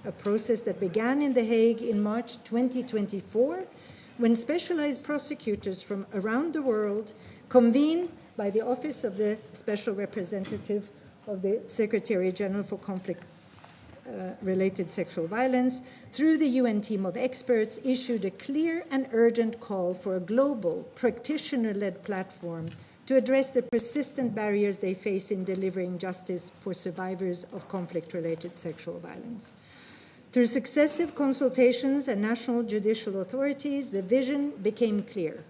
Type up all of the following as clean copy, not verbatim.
a process that began in The Hague in March 2024, when specialized prosecutors from around the world convened by the Office of the Special Representative of the Secretary General for Conflict-related Sexual Violence, through the UN team of experts, issued a clear and urgent call for a global, practitioner-led platform to address the persistent barriers they face in delivering justice for survivors of conflict-related sexual violence. Through successive consultations and national judicial authorities, the vision became clear.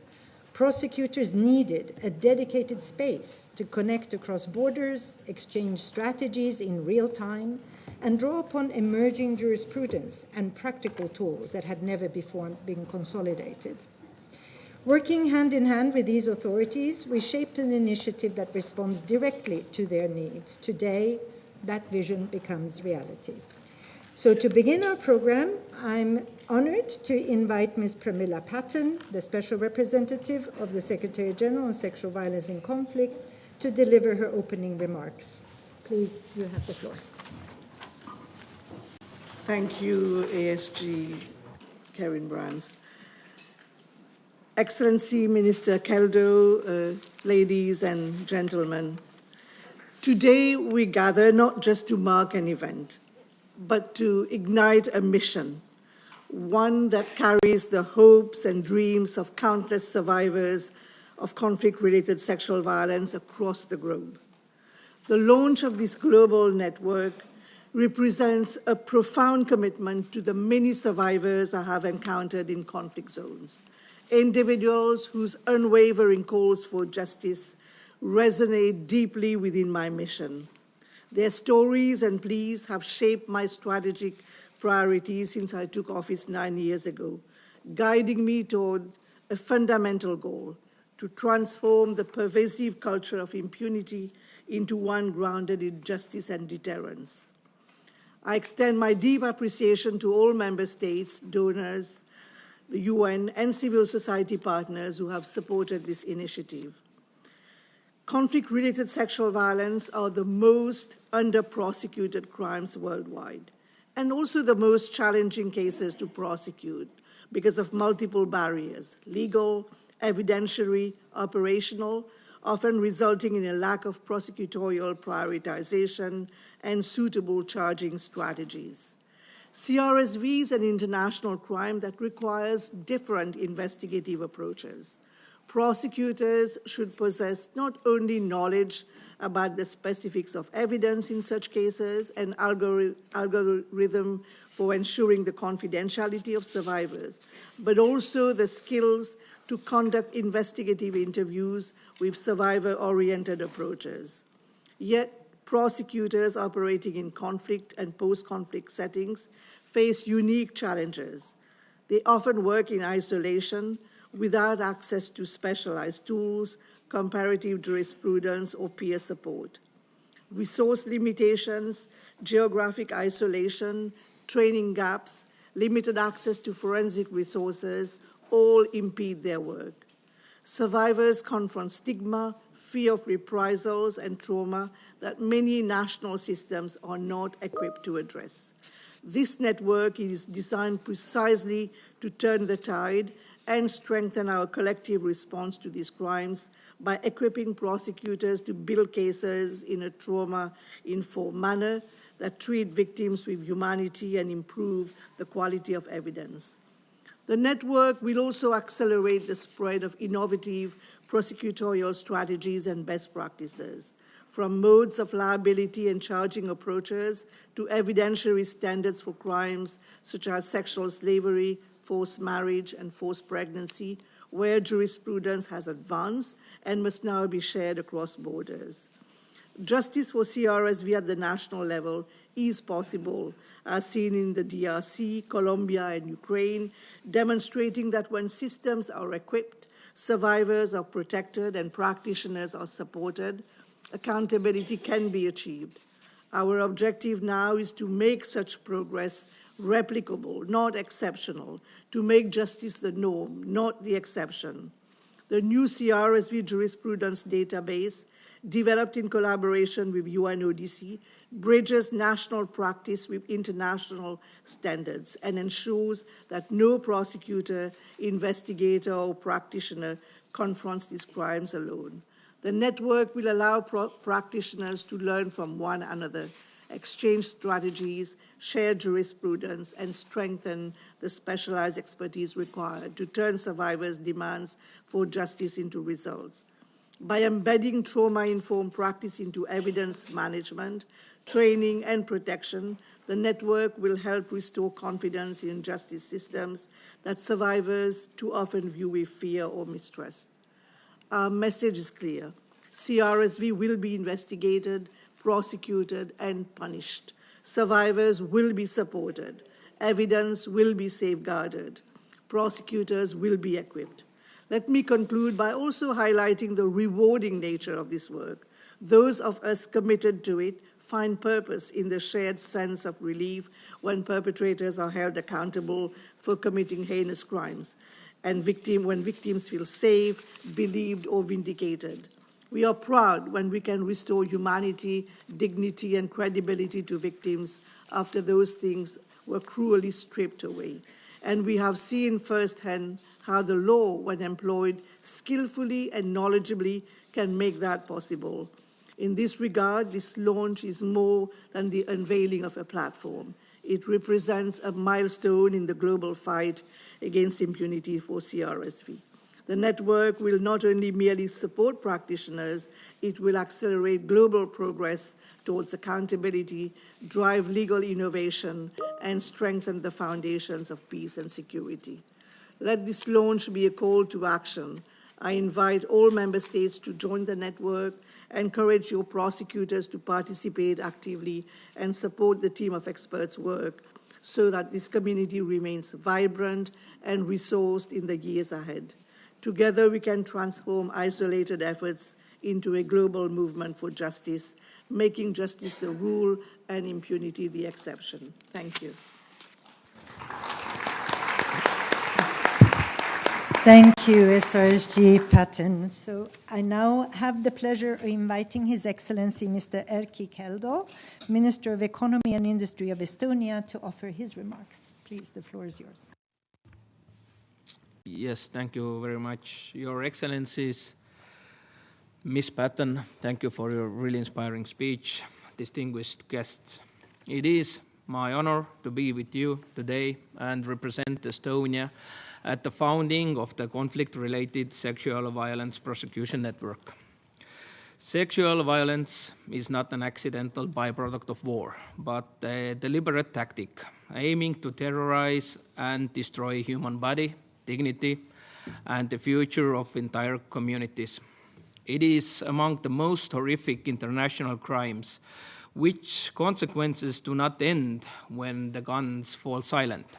Prosecutors needed a dedicated space to connect across borders, exchange strategies in real time, and draw upon emerging jurisprudence and practical tools that had never before been consolidated. Working hand in hand with these authorities, we shaped an initiative that responds directly to their needs. Today, that vision becomes reality. So to begin our program, I'm honored to invite Ms. Pramila Patten, the Special Representative of the Secretary General on Sexual Violence in Conflict, to deliver her opening remarks. Please, you have the floor. Thank you, ASG Karen Brands. Excellency Minister Keldo, ladies and gentlemen, today we gather not just to mark an event, but to ignite a mission, one that carries the hopes and dreams of countless survivors of conflict-related sexual violence across the globe. The launch of this global network represents a profound commitment to the many survivors I have encountered in conflict zones, individuals whose unwavering calls for justice resonate deeply within my mission. Their stories and pleas have shaped my strategic priorities since I took office 9 years ago, guiding me toward a fundamental goal: to transform the pervasive culture of impunity into one grounded in justice and deterrence. I extend my deep appreciation to all member states, donors, the UN, and civil society partners who have supported this initiative. Conflict-related sexual violence are the most under-prosecuted crimes worldwide, and also the most challenging cases to prosecute because of multiple barriers: legal, evidentiary, operational, often resulting in a lack of prosecutorial prioritization and suitable charging strategies. CRSV is an international crime that requires different investigative approaches. Prosecutors should possess not only knowledge about the specifics of evidence in such cases and algorithm for ensuring the confidentiality of survivors, but also the skills to conduct investigative interviews with survivor-oriented approaches. Yet, prosecutors operating in conflict and post-conflict settings face unique challenges. They often work in isolation without access to specialized tools, comparative jurisprudence, or peer support. Resource limitations, geographic isolation, training gaps, limited access to forensic resources all impede their work. Survivors confront stigma, fear of reprisals, and trauma that many national systems are not equipped to address. This network is designed precisely to turn the tide and strengthen our collective response to these crimes by equipping prosecutors to build cases in a trauma-informed manner that treat victims with humanity and improve the quality of evidence. The network will also accelerate the spread of innovative prosecutorial strategies and best practices, from modes of liability and charging approaches to evidentiary standards for crimes such as sexual slavery, forced marriage, and forced pregnancy, where jurisprudence has advanced and must now be shared across borders. Justice for CRSV at the national level is possible, as seen in the DRC, Colombia, and Ukraine, demonstrating that when systems are equipped, survivors are protected, and practitioners are supported, accountability can be achieved. Our objective now is to make such progress replicable, not exceptional, to make justice the norm, not the exception. The new CRSV jurisprudence database, developed in collaboration with UNODC, bridges national practice with international standards, and ensures that no prosecutor, investigator, or practitioner confronts these crimes alone. The network will allow practitioners to learn from one another, exchange strategies, share jurisprudence, and strengthen the specialized expertise required to turn survivors' demands for justice into results. By embedding trauma-informed practice into evidence management, training, and protection, the network will help restore confidence in justice systems that survivors too often view with fear or mistrust. Our message is clear. CRSV will be investigated, prosecuted, and punished. Survivors will be supported. Evidence will be safeguarded. Prosecutors will be equipped. Let me conclude by also highlighting the rewarding nature of this work. Those of us committed to it find purpose in the shared sense of relief when perpetrators are held accountable for committing heinous crimes, and when victims feel safe, believed, or vindicated. We are proud when we can restore humanity, dignity, and credibility to victims after those things were cruelly stripped away. And we have seen firsthand how the law, when employed skillfully and knowledgeably, can make that possible. In this regard, this launch is more than the unveiling of a platform. It represents a milestone in the global fight against impunity for CRSV. The network will not only merely support practitioners, it will accelerate global progress towards accountability, drive legal innovation, and strengthen the foundations of peace and security. Let this launch be a call to action. I invite all member states to join the network, encourage your prosecutors to participate actively, and support the team of experts' work so that this community remains vibrant and resourced in the years ahead. Together, we can transform isolated efforts into a global movement for justice, making justice the rule and impunity the exception. Thank you. Thank you, SRSG Patton. So I now have the pleasure of inviting His Excellency Mr. Erkki Keldo, Minister of Economy and Industry of Estonia, to offer his remarks. Please, the floor is yours. Yes, thank you very much, Your Excellencies. Ms. Patton, thank you for your really inspiring speech. Distinguished guests, it is my honor to be with you today and represent Estonia at the founding of the Conflict-Related Sexual Violence Prosecution Network. Sexual violence is not an accidental byproduct of war, but a deliberate tactic aiming to terrorize and destroy human body, dignity, and the future of entire communities. It is among the most horrific international crimes, which consequences do not end when the guns fall silent.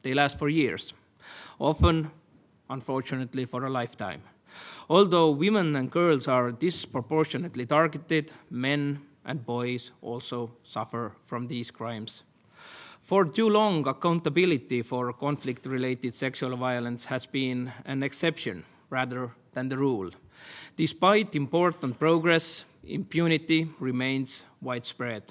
They last for years, often, unfortunately, for a lifetime. Although women and girls are disproportionately targeted, men and boys also suffer from these crimes. For too long, accountability for conflict-related sexual violence has been an exception rather than the rule. Despite important progress, impunity remains widespread.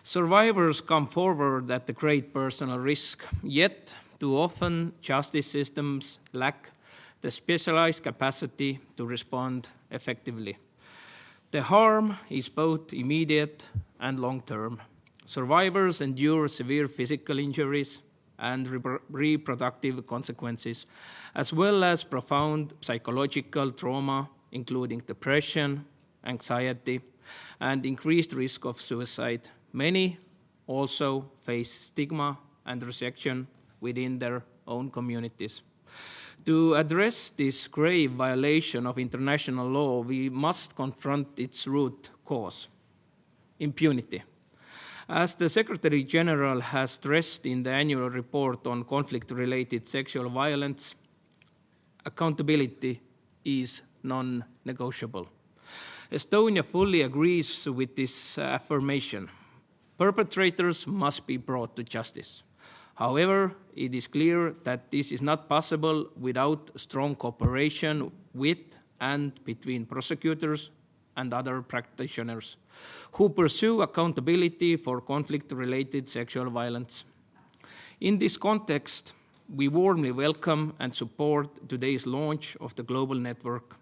Survivors come forward at a great personal risk, yet too often justice systems lack the specialized capacity to respond effectively. The harm is both immediate and long-term. Survivors endure severe physical injuries and reproductive consequences, as well as profound psychological trauma, including depression, anxiety, and increased risk of suicide. Many also face stigma and rejection within their own communities. To address this grave violation of international law, we must confront its root cause, impunity. As the Secretary General has stressed in the annual report on conflict-related sexual violence, accountability is non-negotiable. Estonia fully agrees with this affirmation. Perpetrators must be brought to justice. However, it is clear that this is not possible without strong cooperation with and between prosecutors and other practitioners who pursue accountability for conflict-related sexual violence. In this context, we warmly welcome and support today's launch of the global network.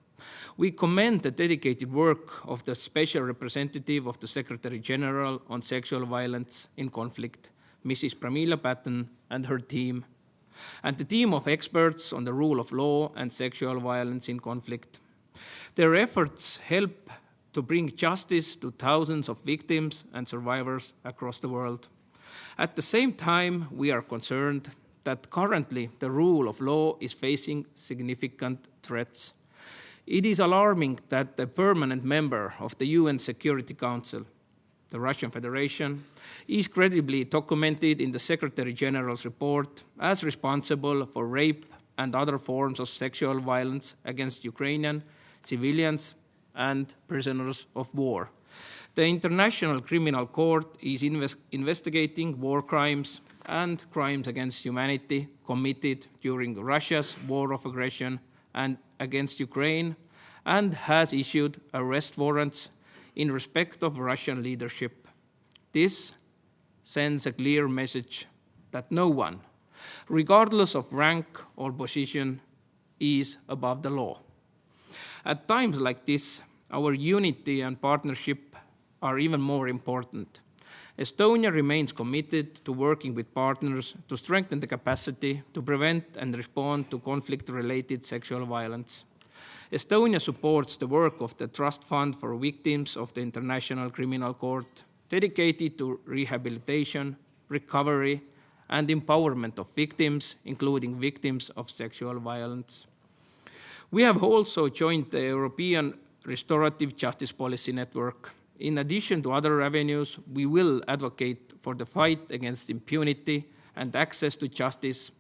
We commend the dedicated work of the Special Representative of the Secretary General on Sexual Violence in Conflict, Mrs. Pramila Patten, and her team, and the team of experts on the rule of law and sexual violence in conflict. Their efforts help to bring justice to thousands of victims and survivors across the world. At the same time, we are concerned that currently the rule of law is facing significant threats. It is alarming that the permanent member of the UN Security Council, the Russian Federation, is credibly documented in the Secretary General's report as responsible for rape and other forms of sexual violence against Ukrainian civilians and prisoners of war. The International Criminal Court is investigating war crimes and crimes against humanity committed during Russia's war of aggression and against Ukraine, and has issued arrest warrants in respect of Russian leadership. This sends a clear message that no one, regardless of rank or position, is above the law. At times like this, our unity and partnership are even more important. Estonia remains committed to working with partners to strengthen the capacity to prevent and respond to conflict-related sexual violence. Estonia supports the work of the Trust Fund for Victims of the International Criminal Court, dedicated to rehabilitation, recovery, and empowerment of victims, including victims of sexual violence. We have also joined the European Restorative Justice Policy Network. In addition to other avenues, we will advocate for the fight against impunity and access to justice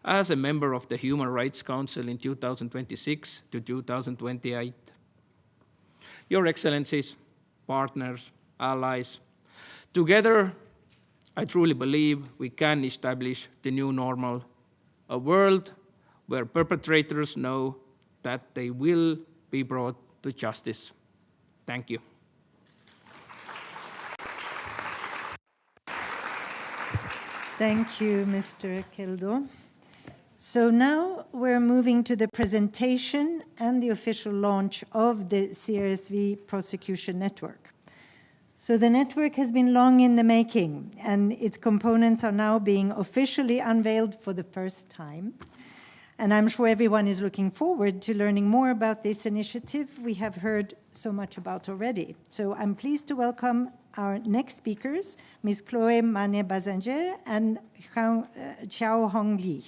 as a member of the Human Rights Council in 2026 to 2028. Your Excellencies, partners, allies, together, I truly believe we can establish the new normal, a world where perpetrators know that they will be brought to justice. Thank you. Thank you, Mr. Keldo. So now we're moving to the presentation and the official launch of the CRSV Prosecution Network. So the network has been long in the making, and its components are now being officially unveiled for the first time. And I'm sure everyone is looking forward to learning more about this initiative we have heard so much about already. So I'm pleased to welcome our next speakers, Ms. Chloé Manet-Bazanger and Xiao Hong Li.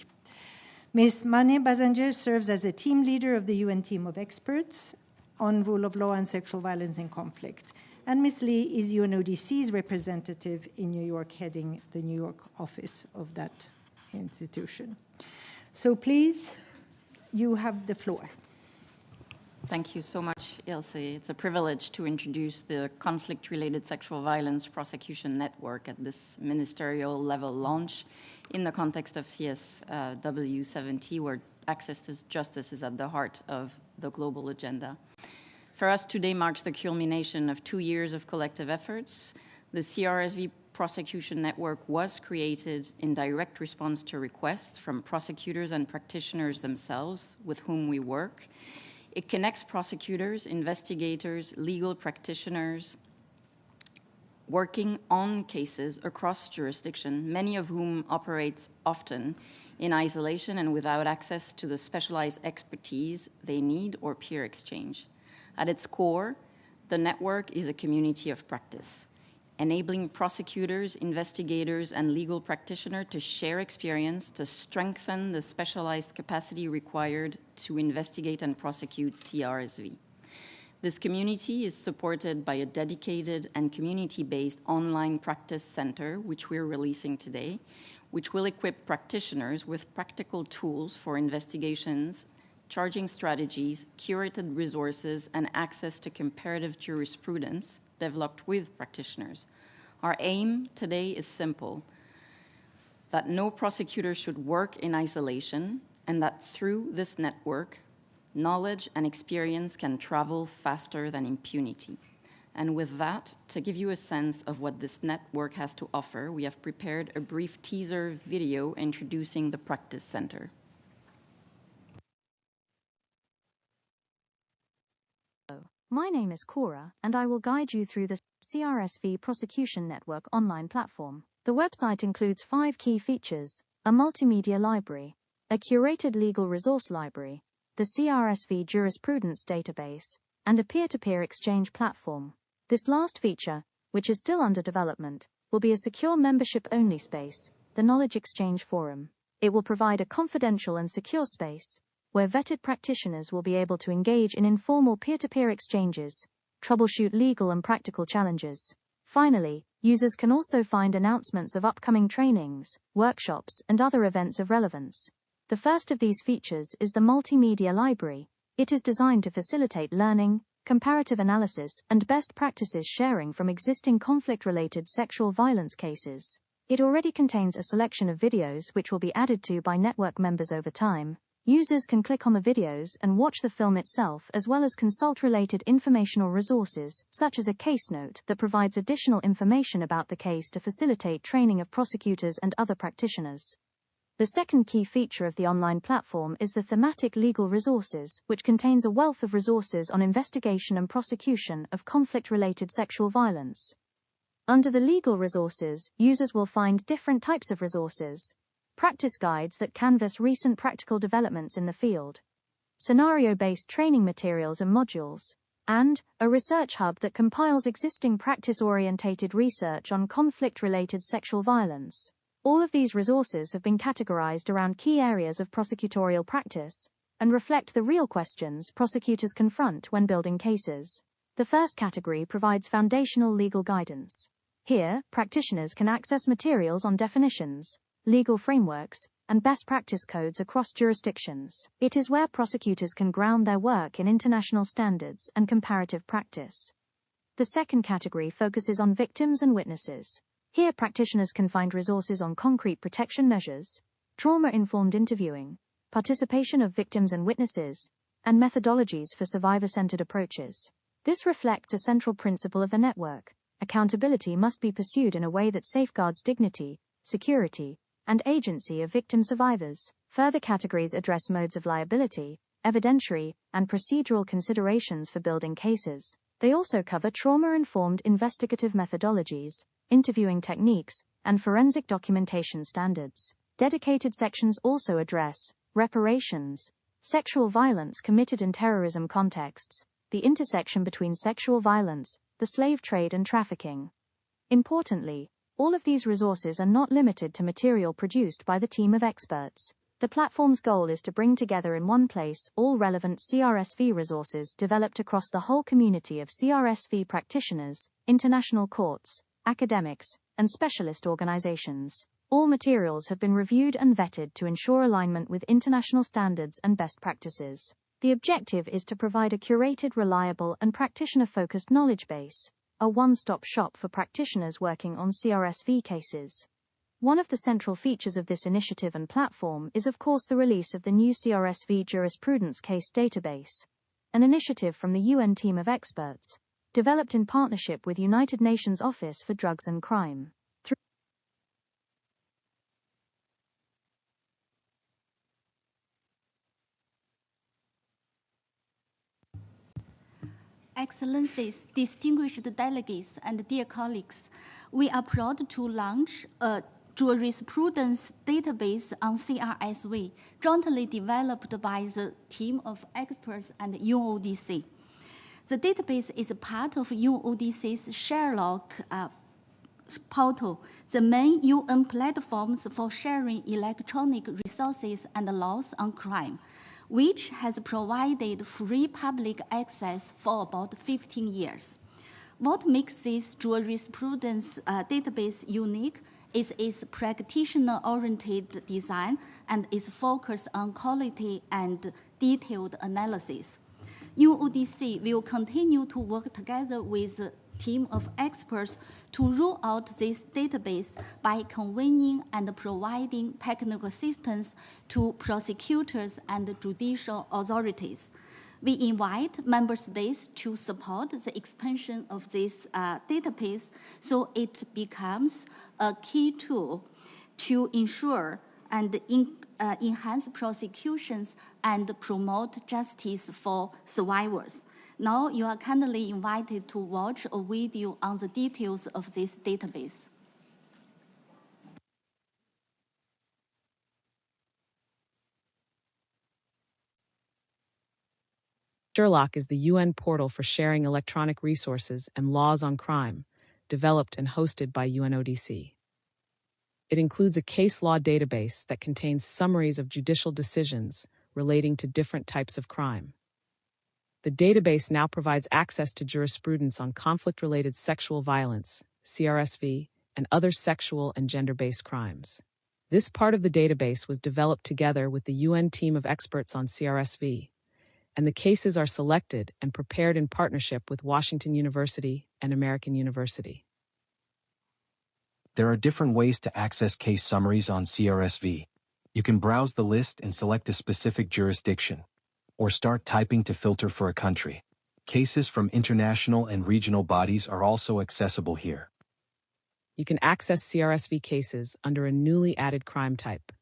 Ms. Manet-Bazanger serves as a team leader of the UN team of experts on rule of law and sexual violence in conflict. And Ms. Li is UNODC's representative in New York, heading the New York office of that institution. So please, you have the floor. Thank you so much, Ilse. It's a privilege to introduce the Conflict-Related Sexual Violence Prosecution Network at this ministerial level launch in the context of CSW70, where access to justice is at the heart of the global agenda. For us, today marks the culmination of 2 years of collective efforts. The CRSV Prosecution Network was created in direct response to requests from prosecutors and practitioners themselves with whom we work. It connects prosecutors, investigators, legal practitioners working on cases across jurisdiction, many of whom operate often in isolation and without access to the specialized expertise they need or peer exchange. At its core, the network is a community of practice, enabling prosecutors, investigators, and legal practitioners to share experience to strengthen the specialized capacity required to investigate and prosecute CRSV. This community is supported by a dedicated and community-based online practice center, which we're releasing today, which will equip practitioners with practical tools for investigations, charging strategies, curated resources, and access to comparative jurisprudence developed with practitioners. Our aim today is simple, that no prosecutor should work in isolation, and that through this network, Knowledge and experience can travel faster than impunity. And with that, to give you a sense of what this network has to offer, we have prepared a brief teaser video introducing the Practice Center. My name is Cora, and I will guide you through the CRSV Prosecution Network online platform. The website includes 5 key features: a multimedia library, a curated legal resource library, the CRSV jurisprudence database, and a peer-to-peer exchange platform. This last feature, which is still under development, will be a secure membership-only space, the Knowledge Exchange Forum. It will provide a confidential and secure space where vetted practitioners will be able to engage in informal peer-to-peer exchanges, troubleshoot legal and practical challenges. Finally, users can also find announcements of upcoming trainings, workshops, and other events of relevance. The first of these features is the Multimedia Library. It is designed to facilitate learning, comparative analysis, and best practices sharing from existing conflict-related sexual violence cases. It already contains a selection of videos which will be added to by network members over time. Users can click on the videos and watch the film itself, as well as consult related informational resources, such as a case note that provides additional information about the case to facilitate training of prosecutors and other practitioners. The second key feature of the online platform is the thematic legal resources, which contains a wealth of resources on investigation and prosecution of conflict-related sexual violence. Under the legal resources, users will find different types of resources: practice guides that canvass recent practical developments in the field, scenario-based training materials and modules, and a research hub that compiles existing practice-orientated research on conflict-related sexual violence. All of these resources have been categorized around key areas of prosecutorial practice and reflect the real questions prosecutors confront when building cases. The first category provides foundational legal guidance. Here, practitioners can access materials on definitions, legal frameworks, and best practice codes across jurisdictions. It is where prosecutors can ground their work in international standards and comparative practice. The second category focuses on victims and witnesses. Here, practitioners can find resources on concrete protection measures, trauma-informed interviewing, participation of victims and witnesses, and methodologies for survivor-centered approaches. This reflects a central principle of the network. Accountability must be pursued in a way that safeguards dignity, security, and agency of victim survivors. Further categories address modes of liability, evidentiary, and procedural considerations for building cases. They also cover trauma-informed investigative methodologies, interviewing techniques, and forensic documentation standards. Dedicated sections also address reparations, sexual violence committed in terrorism contexts, the intersection between sexual violence, the slave trade, and trafficking. Importantly, all of these resources are not limited to material produced by the team of experts. The platform's goal is to bring together in one place all relevant CRSV resources developed across the whole community of CRSV practitioners, international courts, academics, and specialist organizations. All materials have been reviewed and vetted to ensure alignment with international standards and best practices. The objective is to provide a curated, reliable, and practitioner-focused knowledge base, a one-stop shop for practitioners working on CRSV cases. One of the central features of this initiative and platform is, of course, the release of the new CRSV jurisprudence case database, an initiative from the UN team of experts, developed in partnership with United Nations Office for Drugs and Crime. Excellencies, distinguished delegates, and dear colleagues, we are proud to launch a jurisprudence database on CRSV, jointly developed by the team of experts and UNODC. The database is a part of UNODC's SHERLOC portal, the main UN platforms for sharing electronic resources and laws on crime, which has provided free public access for about 15 years. What makes this jurisprudence database unique is its practitioner-oriented design and its focus on quality and detailed analysis. UNODC will continue to work together with a team of experts to roll out this database by convening and providing technical assistance to prosecutors and judicial authorities. We invite member states to support the expansion of this database so it becomes a key tool to ensure and enhance prosecutions and promote justice for survivors. Now you are kindly invited to watch a video on the details of this database. SHERLOC is the UN portal for sharing electronic resources and laws on crime, developed and hosted by UNODC. It includes a case law database that contains summaries of judicial decisions relating to different types of crime. The database now provides access to jurisprudence on conflict-related sexual violence, CRSV, and other sexual and gender-based crimes. This part of the database was developed together with the UN team of experts on CRSV, and the cases are selected and prepared in partnership with Washington University and American University. There are different ways to access case summaries on CRSV. You can browse the list and select a specific jurisdiction, or start typing to filter for a country. Cases from international and regional bodies are also accessible here. You can access CRSV cases under a newly added crime type.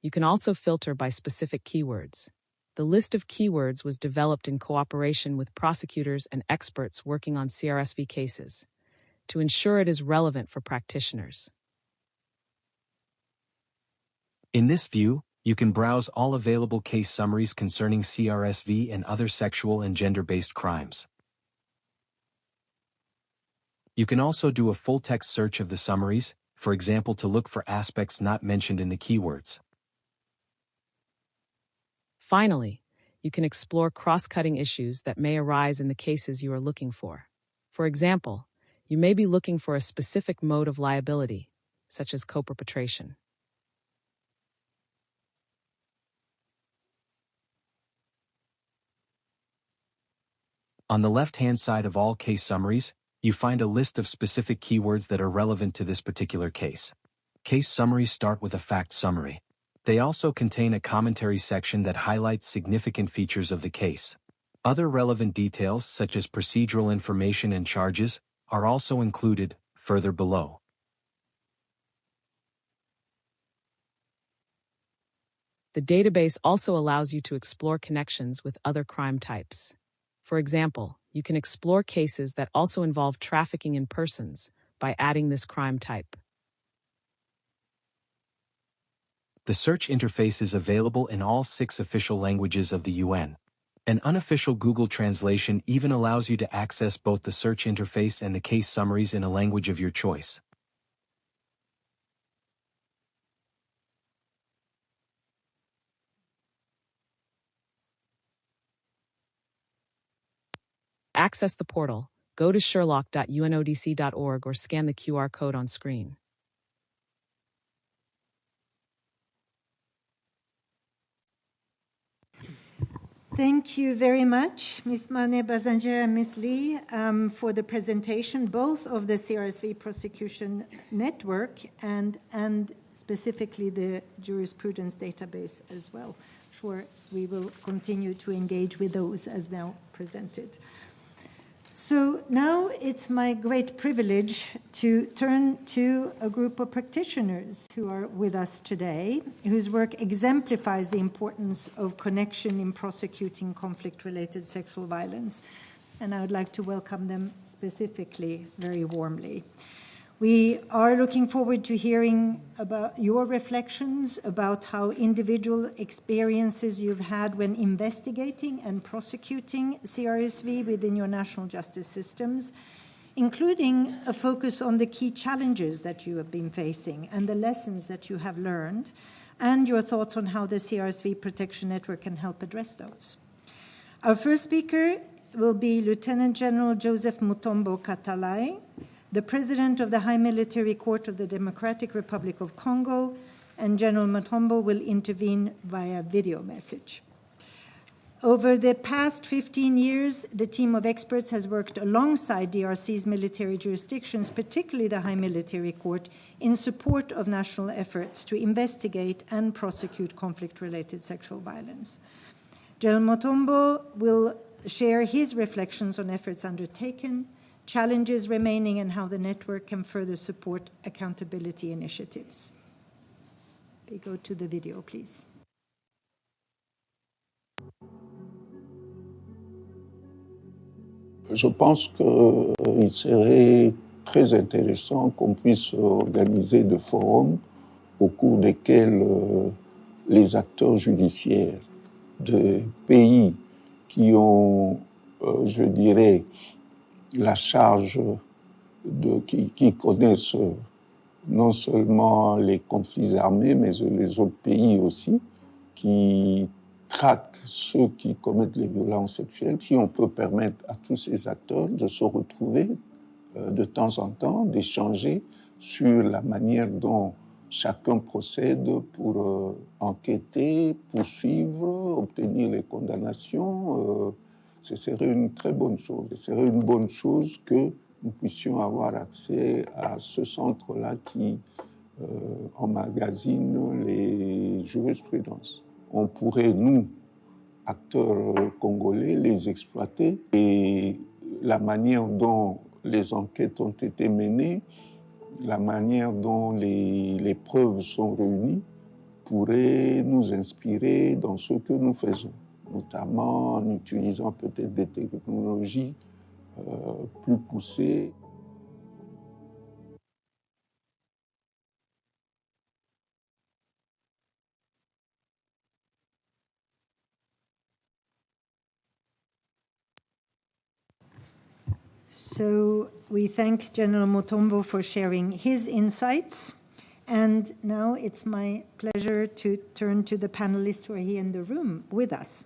You can also filter by specific keywords. The list of keywords was developed in cooperation with prosecutors and experts working on CRSV cases to ensure it is relevant for practitioners. In this view, you can browse all available case summaries concerning CRSV and other sexual and gender-based crimes. You can also do a full-text search of the summaries, for example to look for aspects not mentioned in the keywords. Finally, you can explore cross-cutting issues that may arise in the cases you are looking for. For example, you may be looking for a specific mode of liability, such as co-perpetration. On the left-hand side of all case summaries, you find a list of specific keywords that are relevant to this particular case. Case summaries start with a fact summary. They also contain a commentary section that highlights significant features of the case. Other relevant details, such as procedural information and charges, are also included, further below. The database also allows you to explore connections with other crime types. For example, you can explore cases that also involve trafficking in persons by adding this crime type. The search interface is available in all 6 official languages of the UN. An unofficial Google translation even allows you to access both the search interface and the case summaries in a language of your choice. Access the portal, go to sherloc.unodc.org or scan the QR code on screen. Thank you very much, Ms. Mane Bazanger and Ms. Lee, for the presentation, both of the CRSV Prosecution Network and specifically the jurisprudence database as well. Sure, we will continue to engage with those as now presented. So now it's my great privilege to turn to a group of practitioners who are with us today, whose work exemplifies the importance of connection in prosecuting conflict-related sexual violence. And I would like to welcome them specifically very warmly. We are looking forward to hearing about your reflections about how individual experiences you've had when investigating and prosecuting CRSV within your national justice systems, including a focus on the key challenges that you have been facing and the lessons that you have learned, and your thoughts on how the CRSV Protection Network can help address those. Our first speaker will be Lieutenant General Joseph Mutombo Katalai, the President of the High Military Court of the Democratic Republic of Congo, and General Mutombo will intervene via video message. Over the past 15 years, the team of experts has worked alongside DRC's military jurisdictions, particularly the High Military Court, in support of national efforts to investigate and prosecute conflict-related sexual violence. General Mutombo will share his reflections on efforts undertaken, challenges remaining, and how the network can further support accountability initiatives. We go to the video, please. Je pense qu'il serait très intéressant qu'on puisse organiser des forums au cours desquels les acteurs judiciaires de pays qui ont, je dirais, la charge qui connaissent non seulement les conflits armés, mais les autres pays aussi, qui traquent ceux qui commettent les violences sexuelles. Si on peut permettre à tous ces acteurs de se retrouver de temps en temps, d'échanger sur la manière dont chacun procède pour enquêter, poursuivre, obtenir les condamnations, ce serait une très bonne chose. Ce serait une bonne chose que nous puissions avoir accès à ce centre-là qui emmagasine les jurisprudences. On pourrait, nous, acteurs congolais, les exploiter et la manière dont les enquêtes ont été menées, la manière dont les preuves sont réunies pourrait nous inspirer dans ce que nous faisons, notamment en utilisant peut-être des technologies plus poussées. So we thank General Mutombo for sharing his insights. And now it's my pleasure to turn to the panelists who are here in the room with us.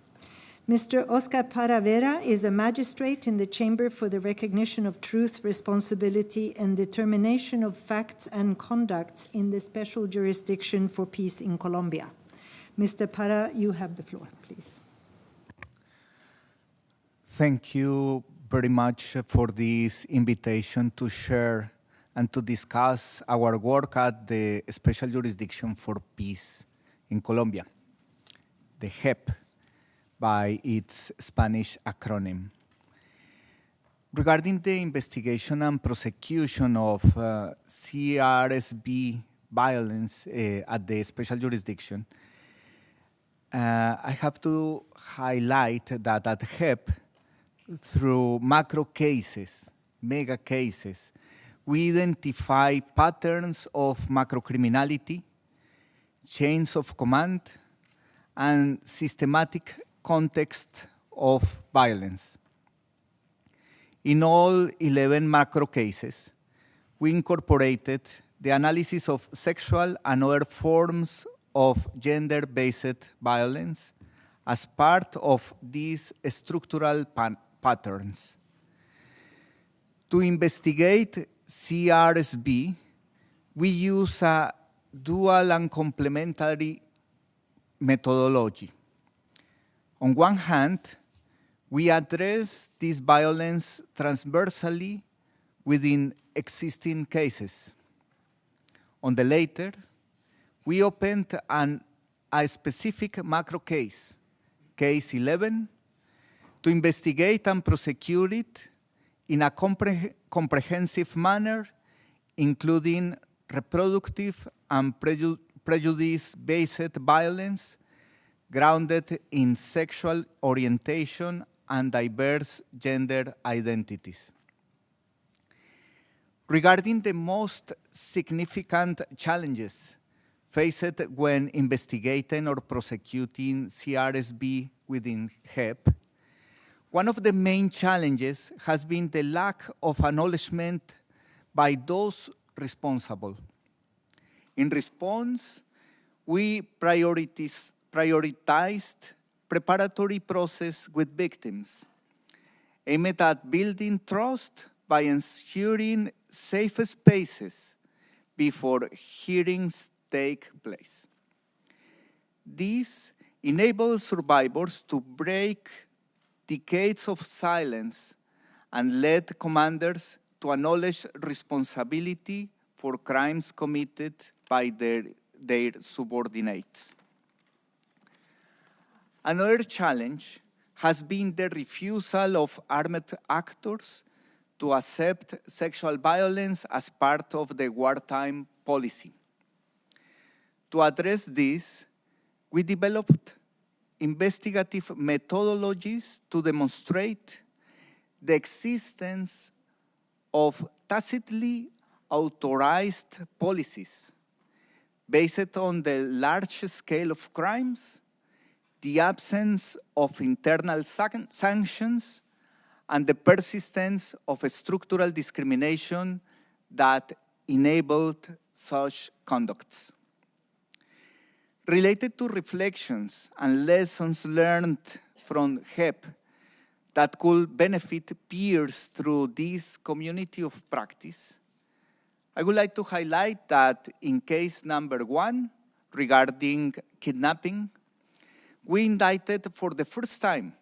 Mr. Oscar Paravera is a magistrate in the Chamber for the Recognition of Truth, Responsibility, and Determination of Facts and Conducts in the Special Jurisdiction for Peace in Colombia. Mr. Para, you have the floor, please. Thank you very much for this invitation to share and to discuss our work at the Special Jurisdiction for Peace in Colombia, the JEP by its Spanish acronym. Regarding the investigation and prosecution of CRSV violence at the Special Jurisdiction, I have to highlight that at JEP, through macro cases, mega cases, we identify patterns of macrocriminality, chains of command, and systematic context of violence. In all 11 macro cases, we incorporated the analysis of sexual and other forms of gender-based violence as part of these structural patterns. To investigate CRSV, we use a dual and complementary methodology. On one hand, we address this violence transversally within existing cases. On the latter, we opened a specific macro case, case 11, to investigate and prosecute it in a comprehensive manner, including reproductive and prejudice-based violence grounded in sexual orientation and diverse gender identities. Regarding the most significant challenges faced when investigating or prosecuting CRSV within JEP, one of the main challenges has been the lack of acknowledgement by those responsible. In response, we prioritized preparatory process with victims, aimed at building trust by ensuring safe spaces before hearings take place. This enables survivors to break decades of silence and led commanders to acknowledge responsibility for crimes committed by their subordinates. Another challenge has been the refusal of armed actors to accept sexual violence as part of the wartime policy. To address this, we developed investigative methodologies to demonstrate the existence of tacitly authorized policies based on the large scale of crimes, the absence of internal sanctions, and the persistence of structural discrimination that enabled such conducts. Related to reflections and lessons learned from HEP that could benefit peers through this community of practice, I would like to highlight that in case number 1, regarding kidnapping, we indicted for the first time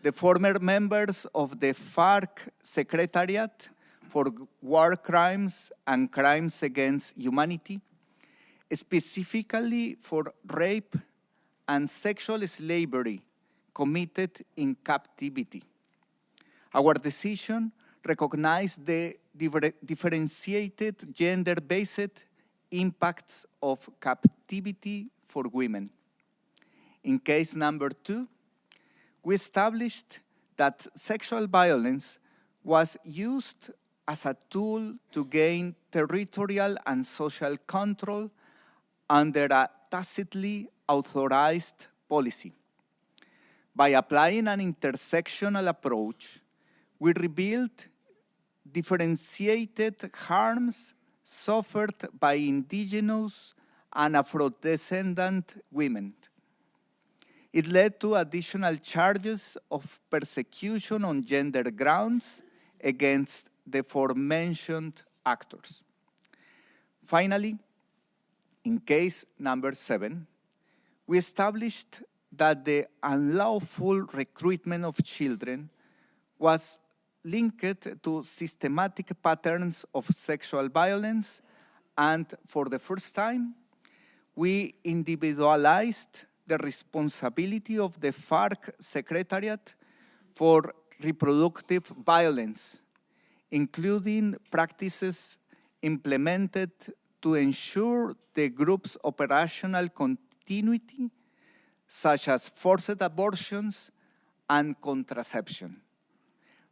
the former members of the FARC Secretariat for War Crimes and Crimes Against Humanity, specifically for rape and sexual slavery committed in captivity. Our decision recognized the differentiated gender-based impacts of captivity for women. In case number 2, we established that sexual violence was used as a tool to gain territorial and social control under a tacitly authorized policy. By applying an intersectional approach, we revealed differentiated harms suffered by indigenous and Afro-descendant women. It led to additional charges of persecution on gender grounds against the aforementioned actors. Finally, in case number 7, we established that the unlawful recruitment of children was linked to systematic patterns of sexual violence, and for the first time, we individualized the responsibility of the FARC Secretariat for reproductive violence, including practices implemented to ensure the group's operational continuity, such as forced abortions and contraception.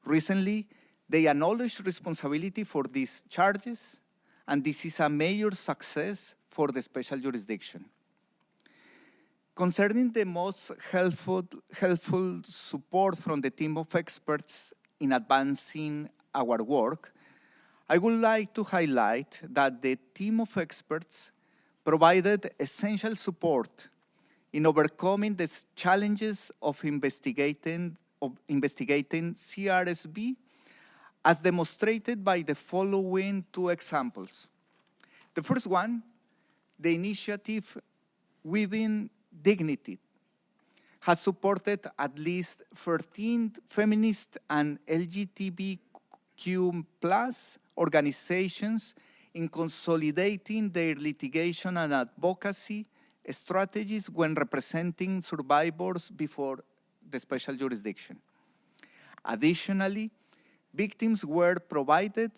Recently, they acknowledged responsibility for these charges, and this is a major success for the special jurisdiction. Concerning the most helpful support from the team of experts in advancing our work, I would like to highlight that the team of experts provided essential support in overcoming the challenges of investigating CRSV, as demonstrated by the following 2 examples. The first one, the initiative Within Dignity, has supported at least 13 feminist and LGBTQ+ organizations in consolidating their litigation and advocacy strategies when representing survivors before the special jurisdiction. Additionally, victims were provided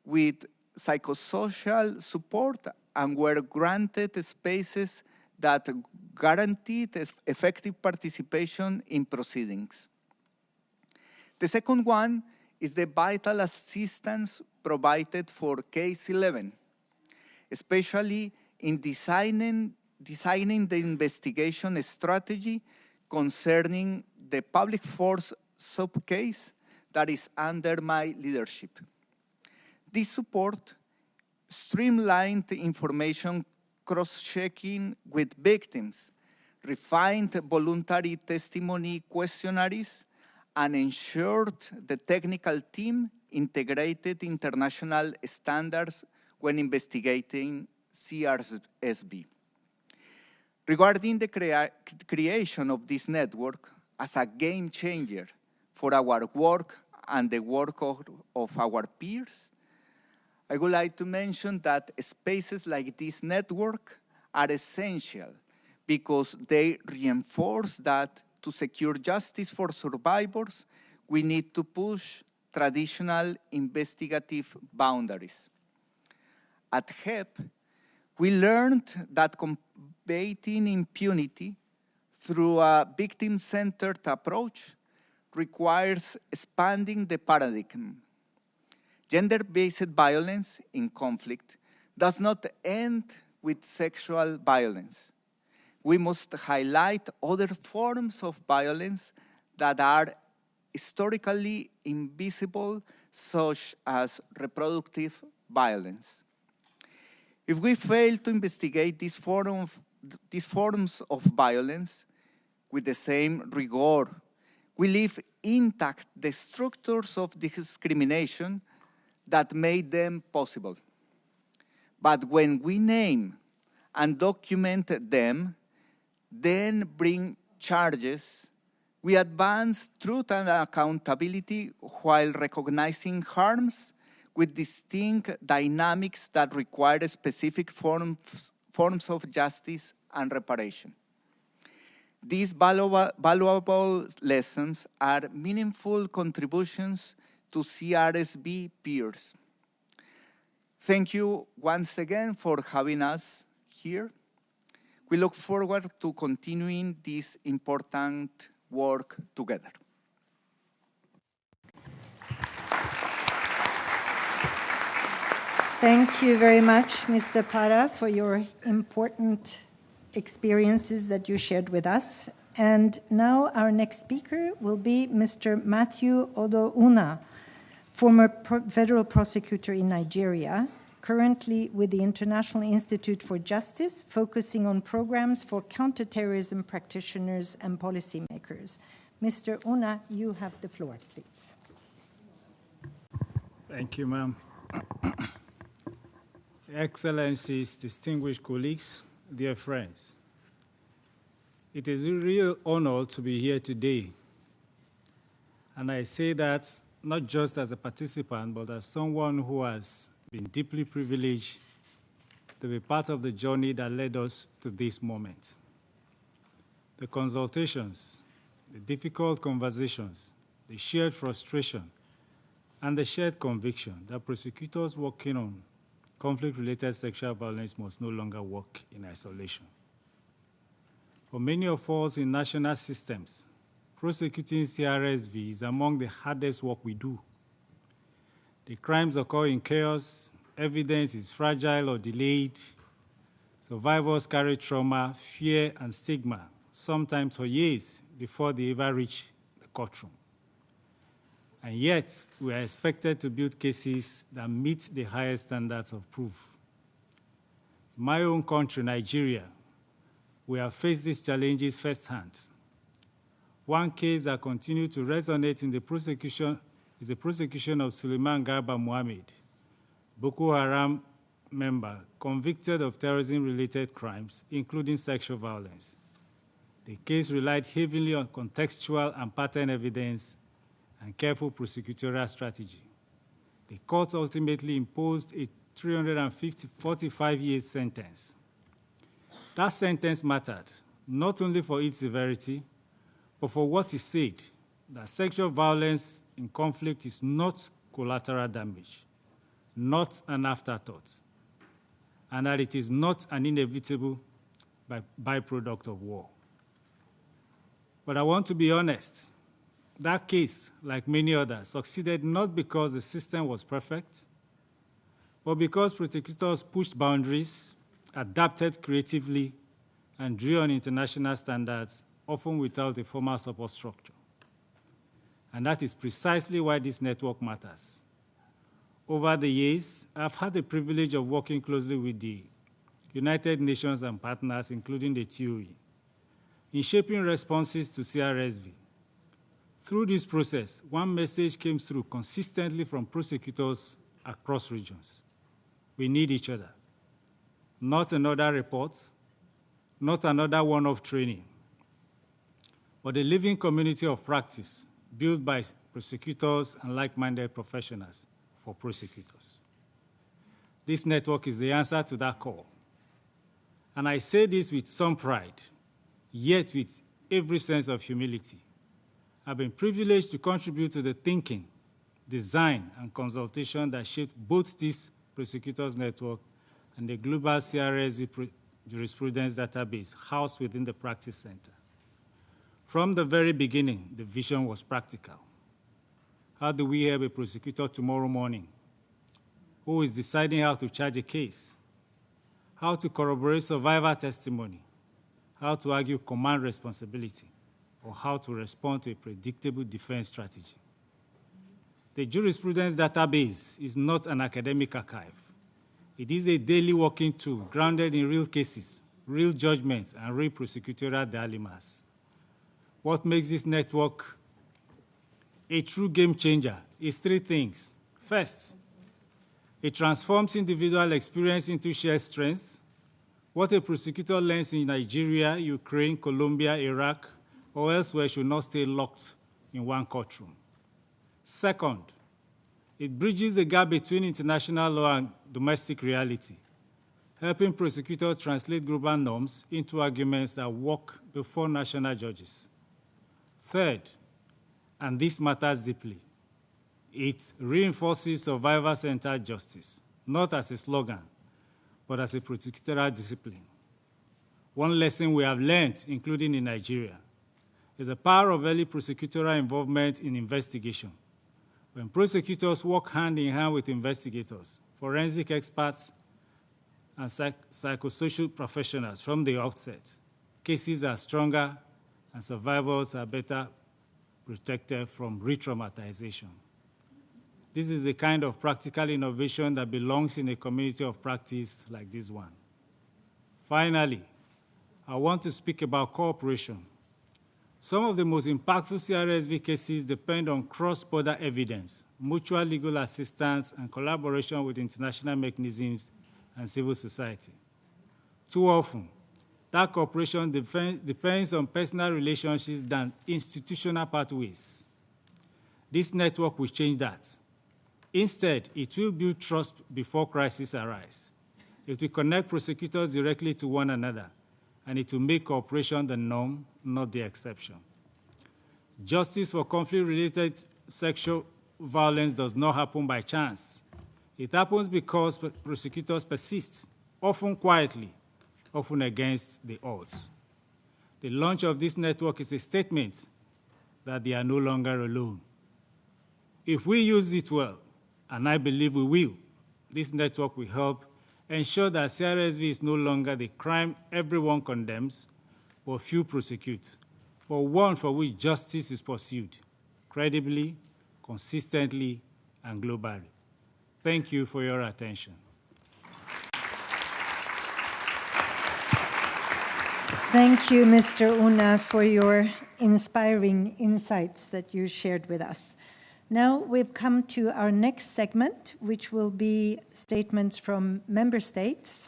with psychosocial support and were granted spaces that guaranteed effective participation in proceedings. The second one is the vital assistance provided for Case 11, especially in designing the investigation strategy concerning the public force subcase that is under my leadership. This support streamlined information cross-checking with victims, refined voluntary testimony questionnaires, and ensured the technical team integrated international standards when investigating CRSV. Regarding the creation of this network as a game changer for our work and the work of our peers, I would like to mention that spaces like this network are essential because they reinforce that to secure justice for survivors, we need to push traditional investigative boundaries. At HEP, we learned that combating impunity through a victim-centered approach requires expanding the paradigm. Gender-based violence in conflict does not end with sexual violence. We must highlight other forms of violence that are historically invisible, such as reproductive violence. If we fail to investigate these forms of violence with the same rigor, we leave intact the structures of discrimination that made them possible. But when we name and document them, then bring charges, we advance truth and accountability while recognizing harms with distinct dynamics that require specific forms of justice and reparation. These valuable lessons are meaningful contributions to CRSV peers. Thank you once again for having us here. We look forward to continuing this important work together. Thank you very much, Mr. Para, for your important experiences that you shared with us. And now our next speaker will be Mr. Matthew Odouna, former federal prosecutor in Nigeria, currently with the International Institute for Justice, focusing on programs for counterterrorism practitioners and policymakers. Mr. Ouna, you have the floor, please. Thank you, ma'am. Excellencies, distinguished colleagues, dear friends. It is a real honor to be here today. And I say that not just as a participant, but as someone who has been deeply privileged to be part of the journey that led us to this moment. The consultations, the difficult conversations, the shared frustration, and the shared conviction that prosecutors working on conflict-related sexual violence must no longer work in isolation. For many of us in national systems, prosecuting CRSV is among the hardest work we do. The crimes occur in chaos, evidence is fragile or delayed, survivors carry trauma, fear, and stigma, sometimes for years before they ever reach the courtroom. And yet, we are expected to build cases that meet the highest standards of proof. In my own country, Nigeria, we have faced these challenges firsthand. One case that continued to resonate in the prosecution is the prosecution of Suleiman Garba Mohammed, Boko Haram member convicted of terrorism-related crimes, including sexual violence. The case relied heavily on contextual and pattern evidence and careful prosecutorial strategy. The court ultimately imposed a 345-year sentence. That sentence mattered, not only for its severity, but for what it said, that sexual violence in conflict is not collateral damage, not an afterthought, and that it is not an inevitable byproduct of war. But I want to be honest. That case, like many others, succeeded not because the system was perfect, but because prosecutors pushed boundaries, adapted creatively, and drew on international standards, often without a formal support structure. And that is precisely why this network matters. Over the years, I've had the privilege of working closely with the United Nations and partners, including the TOE, in shaping responses to CRSV. Through this process, one message came through consistently from prosecutors across regions. We need each other. Not another report, not another one-off training, but a living community of practice built by prosecutors and like-minded professionals for prosecutors. This network is the answer to that call. And I say this with some pride, yet with every sense of humility. I've been privileged to contribute to the thinking, design, and consultation that shaped both this Prosecutors Network and the global CRSV jurisprudence database housed within the Practice Center. From the very beginning, the vision was practical. How do we have a prosecutor tomorrow morning who is deciding how to charge a case, how to corroborate survivor testimony, how to argue command responsibility, or how to respond to a predictable defense strategy? The jurisprudence database is not an academic archive. It is a daily working tool grounded in real cases, real judgments, and real prosecutorial dilemmas. What makes this network a true game changer is three things. First, it transforms individual experience into shared strength. What a prosecutor learns in Nigeria, Ukraine, Colombia, Iraq, or elsewhere should not stay locked in one courtroom. Second, it bridges the gap between international law and domestic reality, helping prosecutors translate global norms into arguments that work before national judges. Third, and this matters deeply, it reinforces survivor-centered justice, not as a slogan, but as a prosecutorial discipline. One lesson we have learned, including in Nigeria, is the power of early prosecutorial involvement in investigation. When prosecutors work hand in hand with investigators, forensic experts, and psychosocial professionals from the outset, cases are stronger and survivors are better protected from re-traumatization. This is the kind of practical innovation that belongs in a community of practice like this one. Finally, I want to speak about cooperation. Some of the most impactful CRSV cases depend on cross-border evidence, mutual legal assistance, and collaboration with international mechanisms and civil society. Too often, that cooperation depends on personal relationships than institutional pathways. This network will change that. Instead, it will build trust before crises arise. It will connect prosecutors directly to one another, and it will make cooperation the norm, not the exception. Justice for conflict-related sexual violence does not happen by chance. It happens because prosecutors persist, often quietly, often against the odds. The launch of this network is a statement that they are no longer alone. If we use it well, and I believe we will, this network will help ensure that CRSV is no longer the crime everyone condemns, but few prosecute, but one for which justice is pursued, credibly, consistently, and globally. Thank you for your attention. Thank you, Mr. Una, for your inspiring insights that you shared with us. Now we've come to our next segment, which will be statements from member states.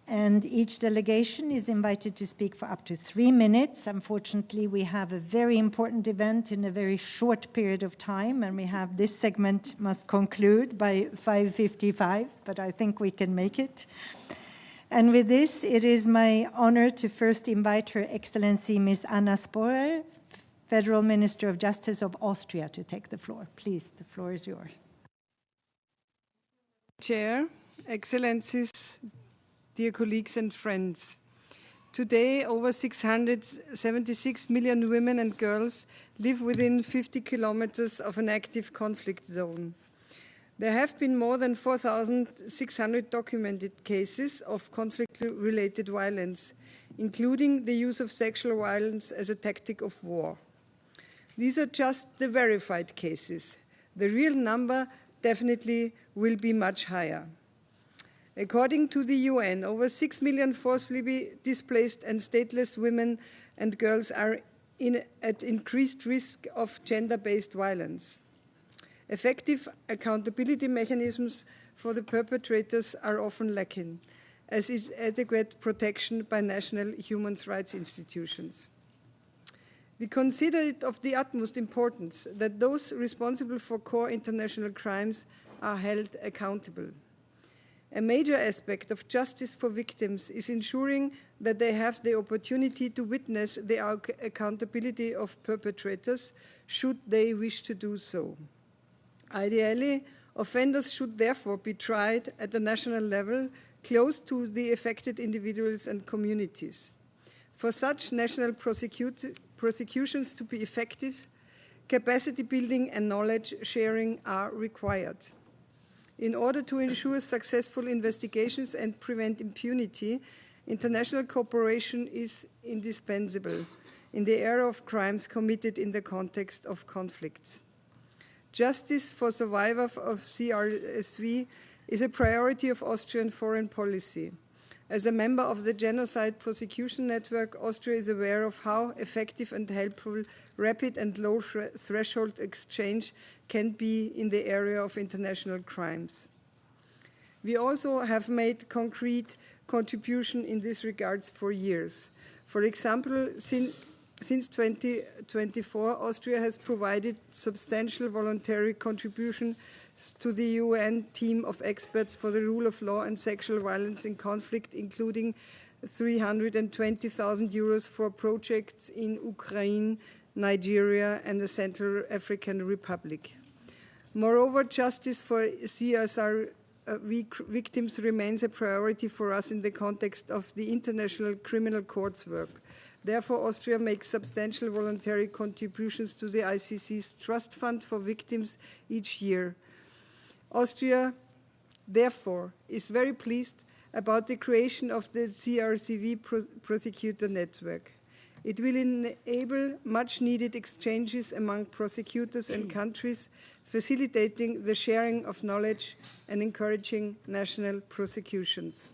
And each delegation is invited to speak for up to 3 minutes. Unfortunately, we have a very important event in a very short period of time, and we have this segment must conclude by 5:55, but I think we can make it. And with this, it is my honor to first invite Her Excellency Ms. Anna Sporer, Federal Minister of Justice of Austria, to take the floor. Please, the floor is yours. Chair, Excellencies, dear colleagues and friends. Today, over 676 million women and girls live within 50 kilometers of an active conflict zone. There have been more than 4,600 documented cases of conflict-related violence, including the use of sexual violence as a tactic of war. These are just the verified cases. The real number definitely will be much higher. According to the UN, over 6 million forcibly displaced and stateless women and girls are at increased risk of gender-based violence. Effective accountability mechanisms for the perpetrators are often lacking, as is adequate protection by national human rights institutions. We consider it of the utmost importance that those responsible for core international crimes are held accountable. A major aspect of justice for victims is ensuring that they have the opportunity to witness the accountability of perpetrators, should they wish to do so. Ideally, offenders should therefore be tried at the national level, close to the affected individuals and communities. For such national prosecutions to be effective, capacity building and knowledge sharing are required. In order to ensure successful investigations and prevent impunity, international cooperation is indispensable in the area of crimes committed in the context of conflicts. Justice for survivors of CRSV is a priority of Austrian foreign policy. As a member of the Genocide Prosecution Network, Austria is aware of how effective and helpful rapid and low threshold exchange can be in the area of international crimes. We also have made concrete contribution in this regard for years. For example, since 2024, Austria has provided substantial voluntary contribution to the UN team of experts for the rule of law and sexual violence in conflict, including 320,000 euros for projects in Ukraine, Nigeria, and the Central African Republic. Moreover, justice for CSR victims remains a priority for us in the context of the International Criminal Court's work. Therefore, Austria makes substantial voluntary contributions to the ICC's Trust Fund for Victims each year. Austria, therefore, is very pleased about the creation of the CRSV Prosecutor Network. It will enable much-needed exchanges among prosecutors and countries, facilitating the sharing of knowledge and encouraging national prosecutions.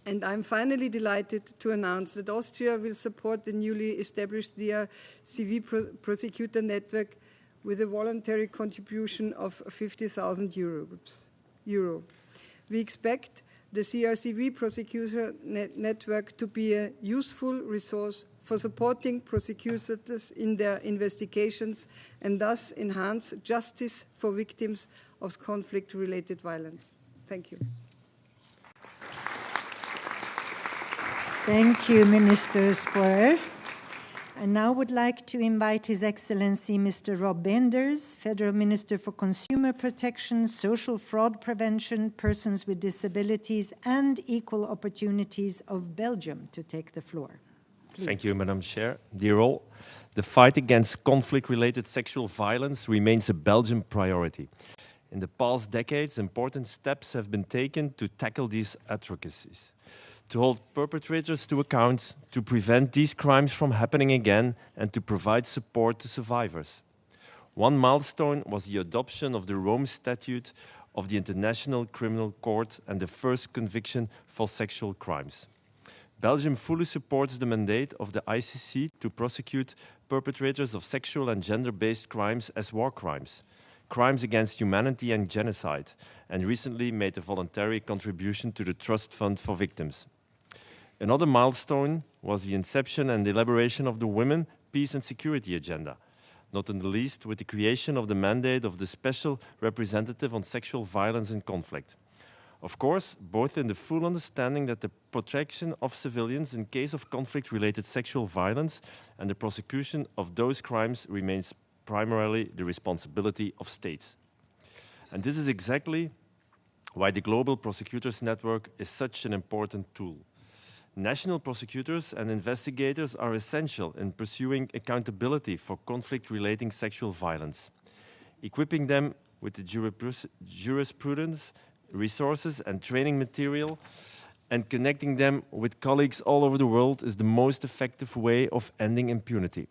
And I'm finally delighted to announce that Austria will support the newly established CRSV Prosecutor Network with a voluntary contribution of 50,000 euro. We expect the CRSV Prosecutor Network to be a useful resource for supporting prosecutors in their investigations and thus enhance justice for victims of conflict-related violence. Thank you. Thank you, Minister Sporer. I now would like to invite His Excellency Mr. Rob Benders, Federal Minister for Consumer Protection, Social Fraud Prevention, Persons with Disabilities and Equal Opportunities of Belgium, to take the floor. Please. Thank you, Madam Chair. Dear all, the fight against conflict-related sexual violence remains a Belgian priority. In the past decades, important steps have been taken to tackle these atrocities, to hold perpetrators to account, to prevent these crimes from happening again, and to provide support to survivors. One milestone was the adoption of the Rome Statute of the International Criminal Court and the first conviction for sexual crimes. Belgium fully supports the mandate of the ICC to prosecute perpetrators of sexual and gender-based crimes as war crimes, crimes against humanity and genocide, and recently made a voluntary contribution to the Trust Fund for Victims. Another milestone was the inception and elaboration of the Women, Peace and Security Agenda, not in the least with the creation of the mandate of the Special Representative on Sexual Violence and Conflict. Of course, both in the full understanding that the protection of civilians in case of conflict-related sexual violence and the prosecution of those crimes remains primarily the responsibility of states. And this is exactly why the Global Prosecutors Network is such an important tool. National prosecutors and investigators are essential in pursuing accountability for conflict-relating sexual violence. Equipping them with the jurisprudence, resources and training material, and connecting them with colleagues all over the world is the most effective way of ending impunity.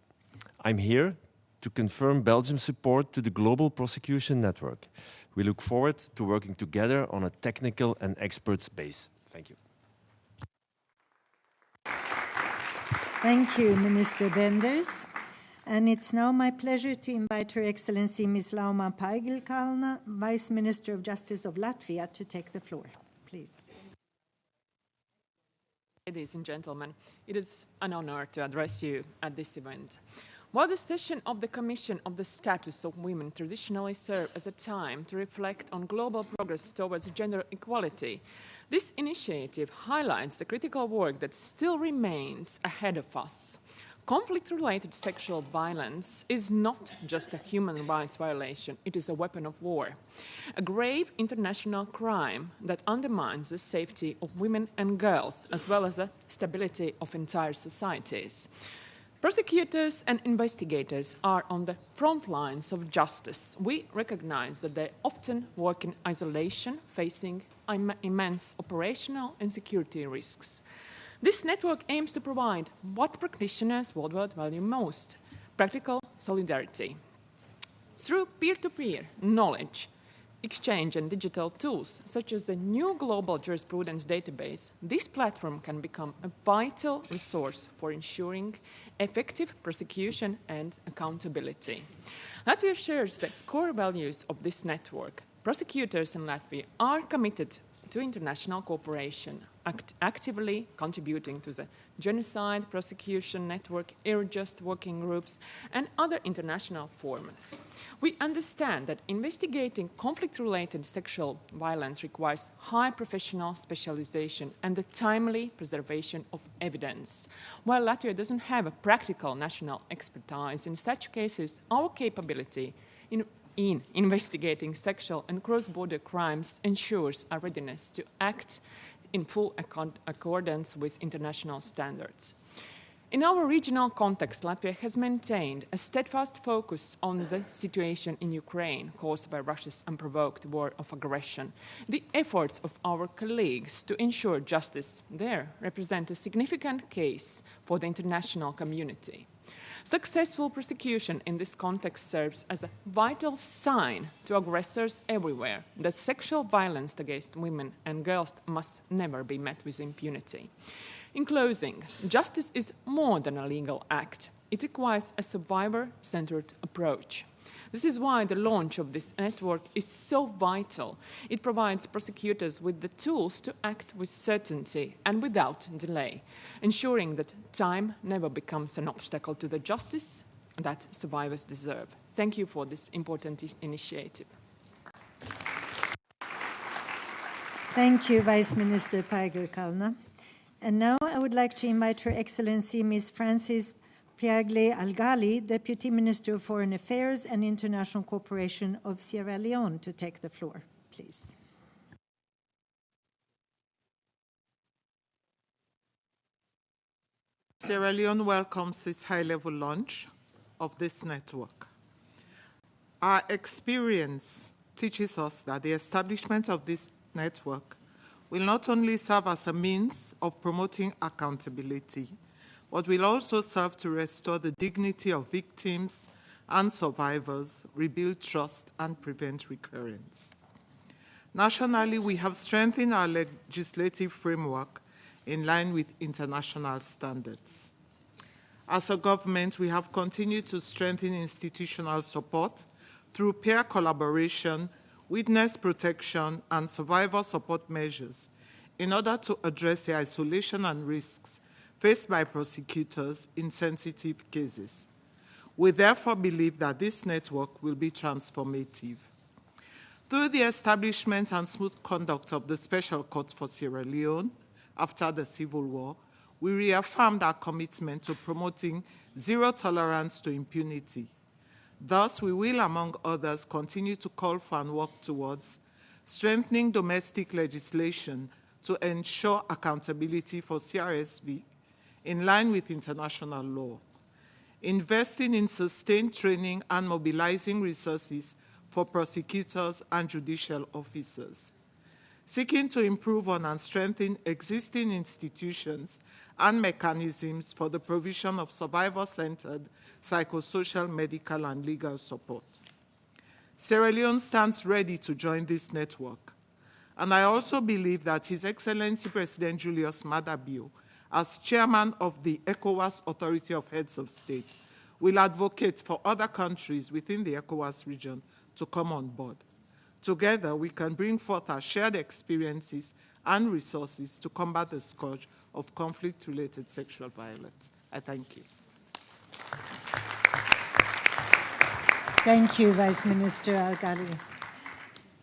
I'm here to confirm Belgium's support to the Global Prosecution Network. We look forward to working together on a technical and experts base. Thank you. Thank you, Minister Benders. And it's now my pleasure to invite Her Excellency Ms. Lauma Paigilkalna, Vice Minister of Justice of Latvia, to take the floor. Please. Ladies and gentlemen, it is an honor to address you at this event. While the session of the Commission of the Status of Women traditionally served as a time to reflect on global progress towards gender equality, this initiative highlights the critical work that still remains ahead of us. Conflict-related sexual violence is not just a human rights violation, it is a weapon of war, a grave international crime that undermines the safety of women and girls, as well as the stability of entire societies. Prosecutors and investigators are on the front lines of justice. We recognize that they often work in isolation, facing immense operational and security risks. This network aims to provide what practitioners worldwide value most: practical solidarity. Through peer-to-peer knowledge exchange and digital tools, such as the new global jurisprudence database, this platform can become a vital resource for ensuring effective prosecution and accountability. Latvia shares the core values of this network. Prosecutors in Latvia are committed to international cooperation, actively contributing to the Genocide Prosecution Network, Eurojust working groups, and other international formats. We understand that investigating conflict-related sexual violence requires high professional specialization and the timely preservation of evidence. While Latvia doesn't have a practical national expertise in such cases, our capability in investigating sexual and cross-border crimes ensures our readiness to act in full accordance with international standards. In our regional context, Latvia has maintained a steadfast focus on the situation in Ukraine caused by Russia's unprovoked war of aggression. The efforts of our colleagues to ensure justice there represent a significant case for the international community. Successful prosecution in this context serves as a vital sign to aggressors everywhere that sexual violence against women and girls must never be met with impunity. In closing, justice is more than a legal act. It requires a survivor-centered approach. This is why the launch of this network is so vital. It provides prosecutors with the tools to act with certainty and without delay, ensuring that time never becomes an obstacle to the justice that survivors deserve. Thank you for this important initiative. Thank you, Vice Minister Paigel-Kalna. And now I would like to invite Her Excellency Ms. Frances Piagle Algali, Deputy Minister of Foreign Affairs and International Cooperation of Sierra Leone, to take the floor, please. Sierra Leone welcomes this high-level launch of this network. Our experience teaches us that the establishment of this network will not only serve as a means of promoting accountability, but will also serve to restore the dignity of victims and survivors, rebuild trust, and prevent recurrence. Nationally, we have strengthened our legislative framework in line with international standards. As a government, we have continued to strengthen institutional support through peer collaboration, witness protection, and survivor support measures in order to address the isolation and risks faced by prosecutors in sensitive cases. We therefore believe that this network will be transformative. Through the establishment and smooth conduct of the Special Court for Sierra Leone after the Civil War, we reaffirmed our commitment to promoting zero tolerance to impunity. Thus, we will, among others, continue to call for and work towards strengthening domestic legislation to ensure accountability for CRSV in line with international law, investing in sustained training and mobilizing resources for prosecutors and judicial officers, seeking to improve on and strengthen existing institutions and mechanisms for the provision of survivor-centered psychosocial, medical, and legal support. Sierra Leone stands ready to join this network, and I also believe that His Excellency President Julius Maada Bio, as chairman of the ECOWAS Authority of Heads of State, will advocate for other countries within the ECOWAS region to come on board. Together, we can bring forth our shared experiences and resources to combat the scourge of conflict-related sexual violence. I thank you. Thank you, Vice Minister Algali.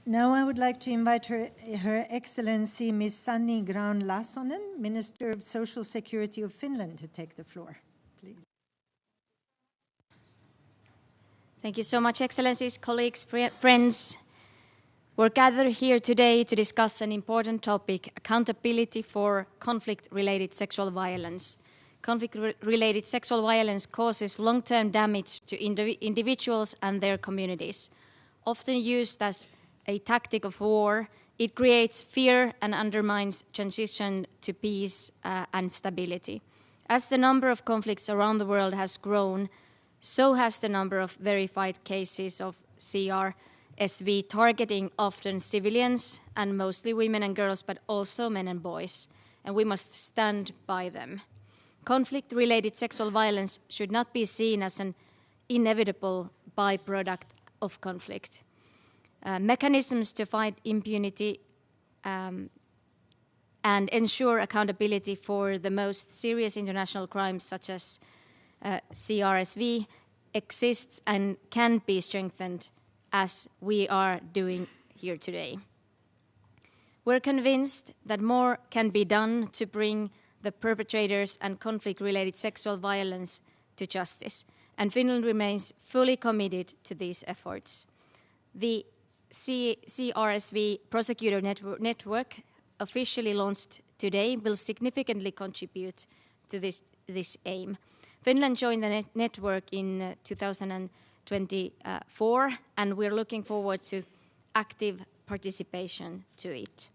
Now I would like to invite Her Excellency Ms. Sanni Grahn-Laasonen, Minister of Social Security of Finland, to take the floor, please. Thank you so much, Excellencies, colleagues, friends. We're gathered here today to discuss an important topic, accountability for conflict-related sexual violence. Conflict-related sexual violence causes long-term damage to individuals and their communities. Often used as a tactic of war, it creates fear and undermines transition to peace and stability. As the number of conflicts around the world has grown, so has the number of verified cases of CRSV targeting often civilians and mostly women and girls, but also men and boys, and we must stand by them. Conflict-related sexual violence should not be seen as an inevitable byproduct of conflict. Mechanisms to fight impunity and ensure accountability for the most serious international crimes such as CRSV exists and can be strengthened as we are doing here today. We're convinced that more can be done to bring the perpetrators and conflict-related sexual violence to justice, and Finland remains fully committed to these efforts. The CRSV Prosecutor Network, officially launched today, will significantly contribute to this aim. Finland joined the network in 2024, and we're looking forward to active participation to it.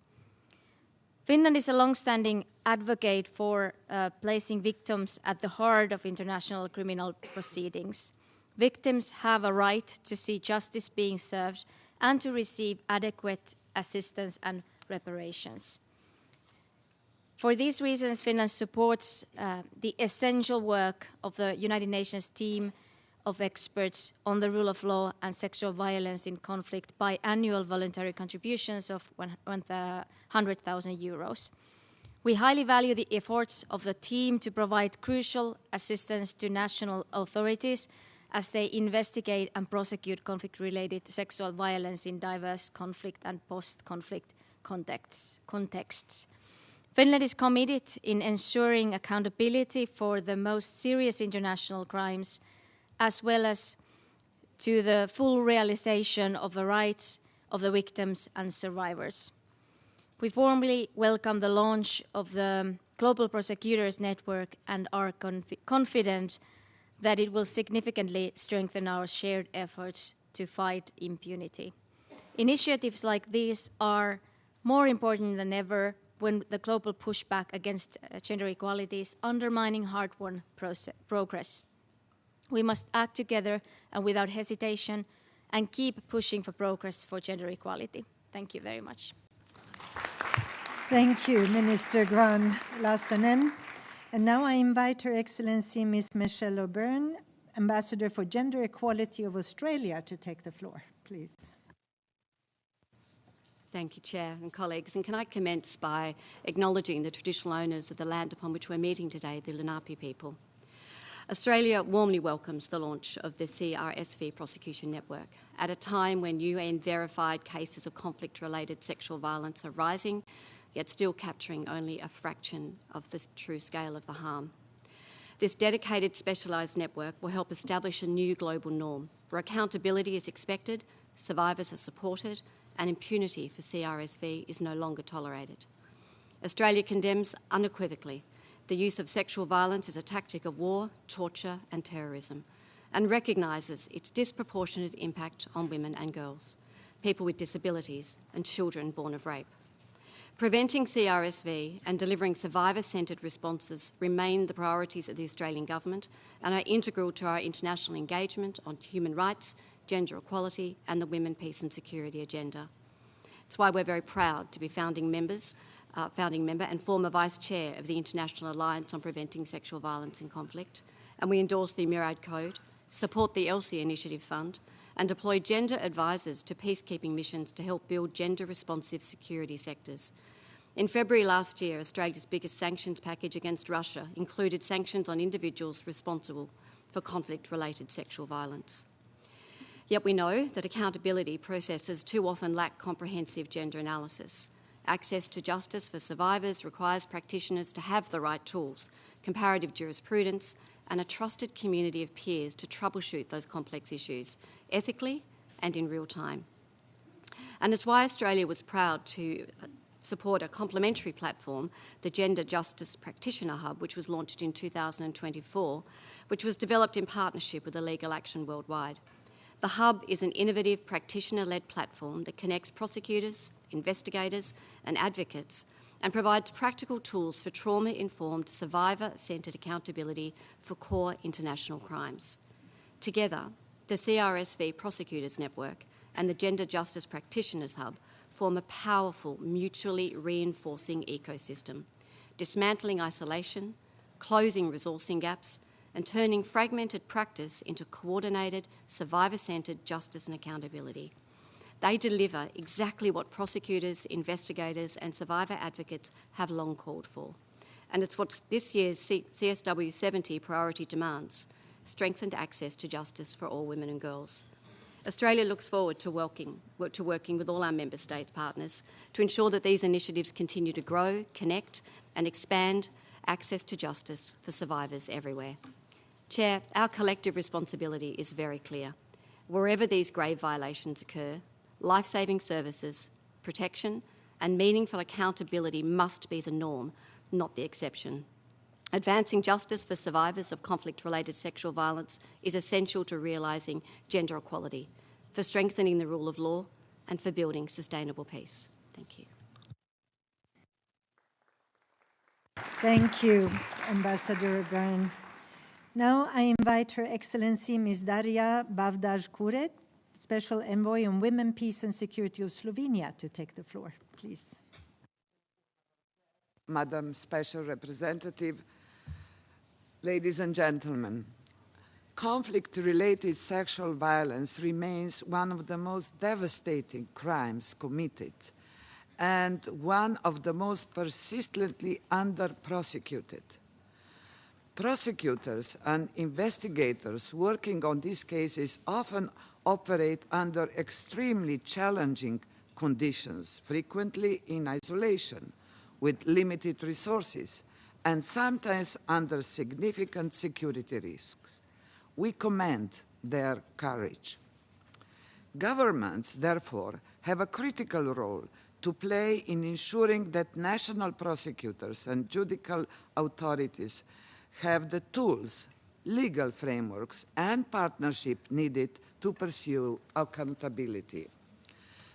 Finland is a long-standing advocate for placing victims at the heart of international criminal proceedings. Victims have a right to see justice being served and to receive adequate assistance and reparations. For these reasons, Finland supports the essential work of the United Nations team of experts on the rule of law and sexual violence in conflict by annual voluntary contributions of 100,000 euros. We highly value the efforts of the team to provide crucial assistance to national authorities as they investigate and prosecute conflict-related sexual violence in diverse conflict and post-conflict contexts. Finland is committed in ensuring accountability for the most serious international crimes, as well as to the full realization of the rights of the victims and survivors. We warmly welcome the launch of the Global Prosecutors Network and are confident that it will significantly strengthen our shared efforts to fight impunity. Initiatives like these are more important than ever when the global pushback against gender equality is undermining hard-won progress. We must act together and without hesitation and keep pushing for progress for gender equality. Thank you very much. Thank you, Minister Grahn-Laasonen. And now I invite Her Excellency Ms. Michelle O'Byrne, Ambassador for Gender Equality of Australia, to take the floor, please. Thank you, Chair and colleagues. And can I commence by acknowledging the traditional owners of the land upon which we're meeting today, the Lenape people. Australia warmly welcomes the launch of the CRSV Prosecution Network at a time when UN-verified cases of conflict-related sexual violence are rising, yet still capturing only a fraction of the true scale of the harm. This dedicated specialised network will help establish a new global norm where accountability is expected, survivors are supported, and impunity for CRSV is no longer tolerated. Australia condemns unequivocally the use of sexual violence as a tactic of war, torture and terrorism, and recognises its disproportionate impact on women and girls, people with disabilities and children born of rape. Preventing CRSV and delivering survivor-centred responses remain the priorities of the Australian Government and are integral to our international engagement on human rights, gender equality and the Women, Peace and Security agenda. It's why we're very proud to be founding member and former Vice Chair of the International Alliance on Preventing Sexual Violence in Conflict, and we endorse the Myriad Code, support the ELSI Initiative Fund and deploy gender advisors to peacekeeping missions to help build gender-responsive security sectors. In February last year, Australia's biggest sanctions package against Russia included sanctions on individuals responsible for conflict-related sexual violence. Yet we know that accountability processes too often lack comprehensive gender analysis. Access to justice for survivors requires practitioners to have the right tools, comparative jurisprudence, and a trusted community of peers to troubleshoot those complex issues ethically and in real time. And it's why Australia was proud to support a complementary platform, the Gender Justice Practitioner Hub, which was launched in 2024, which was developed in partnership with the Legal Action Worldwide. The Hub is an innovative practitioner-led platform that connects prosecutors, investigators and advocates and provides practical tools for trauma-informed, survivor-centred accountability for core international crimes. Together, the CRSV Prosecutors Network and the Gender Justice Practitioners Hub form a powerful, mutually reinforcing ecosystem, dismantling isolation, closing resourcing gaps, and turning fragmented practice into coordinated, survivor-centred justice and accountability. They deliver exactly what prosecutors, investigators and survivor advocates have long called for. And it's what this year's CSW70 priority demands: strengthened access to justice for all women and girls. Australia looks forward to working with all our member state partners to ensure that these initiatives continue to grow, connect and expand access to justice for survivors everywhere. Chair, our collective responsibility is very clear. Wherever these grave violations occur, life-saving services, protection and meaningful accountability must be the norm, not the exception. Advancing justice for survivors of conflict-related sexual violence is essential to realising gender equality, for strengthening the rule of law and for building sustainable peace. Thank you. Thank you, Ambassador O'Brien. Now I invite Her Excellency Ms. Daria Bavdaj-Kuret, Special Envoy on Women, Peace and Security of Slovenia, to take the floor, please. Madam Special Representative, ladies and gentlemen, conflict-related sexual violence remains one of the most devastating crimes committed and one of the most persistently under-prosecuted. Prosecutors and investigators working on these cases often operate under extremely challenging conditions, frequently in isolation, with limited resources, and sometimes under significant security risks. We commend their courage. Governments, therefore, have a critical role to play in ensuring that national prosecutors and judicial authorities have the tools, legal frameworks, and partnership needed to pursue accountability.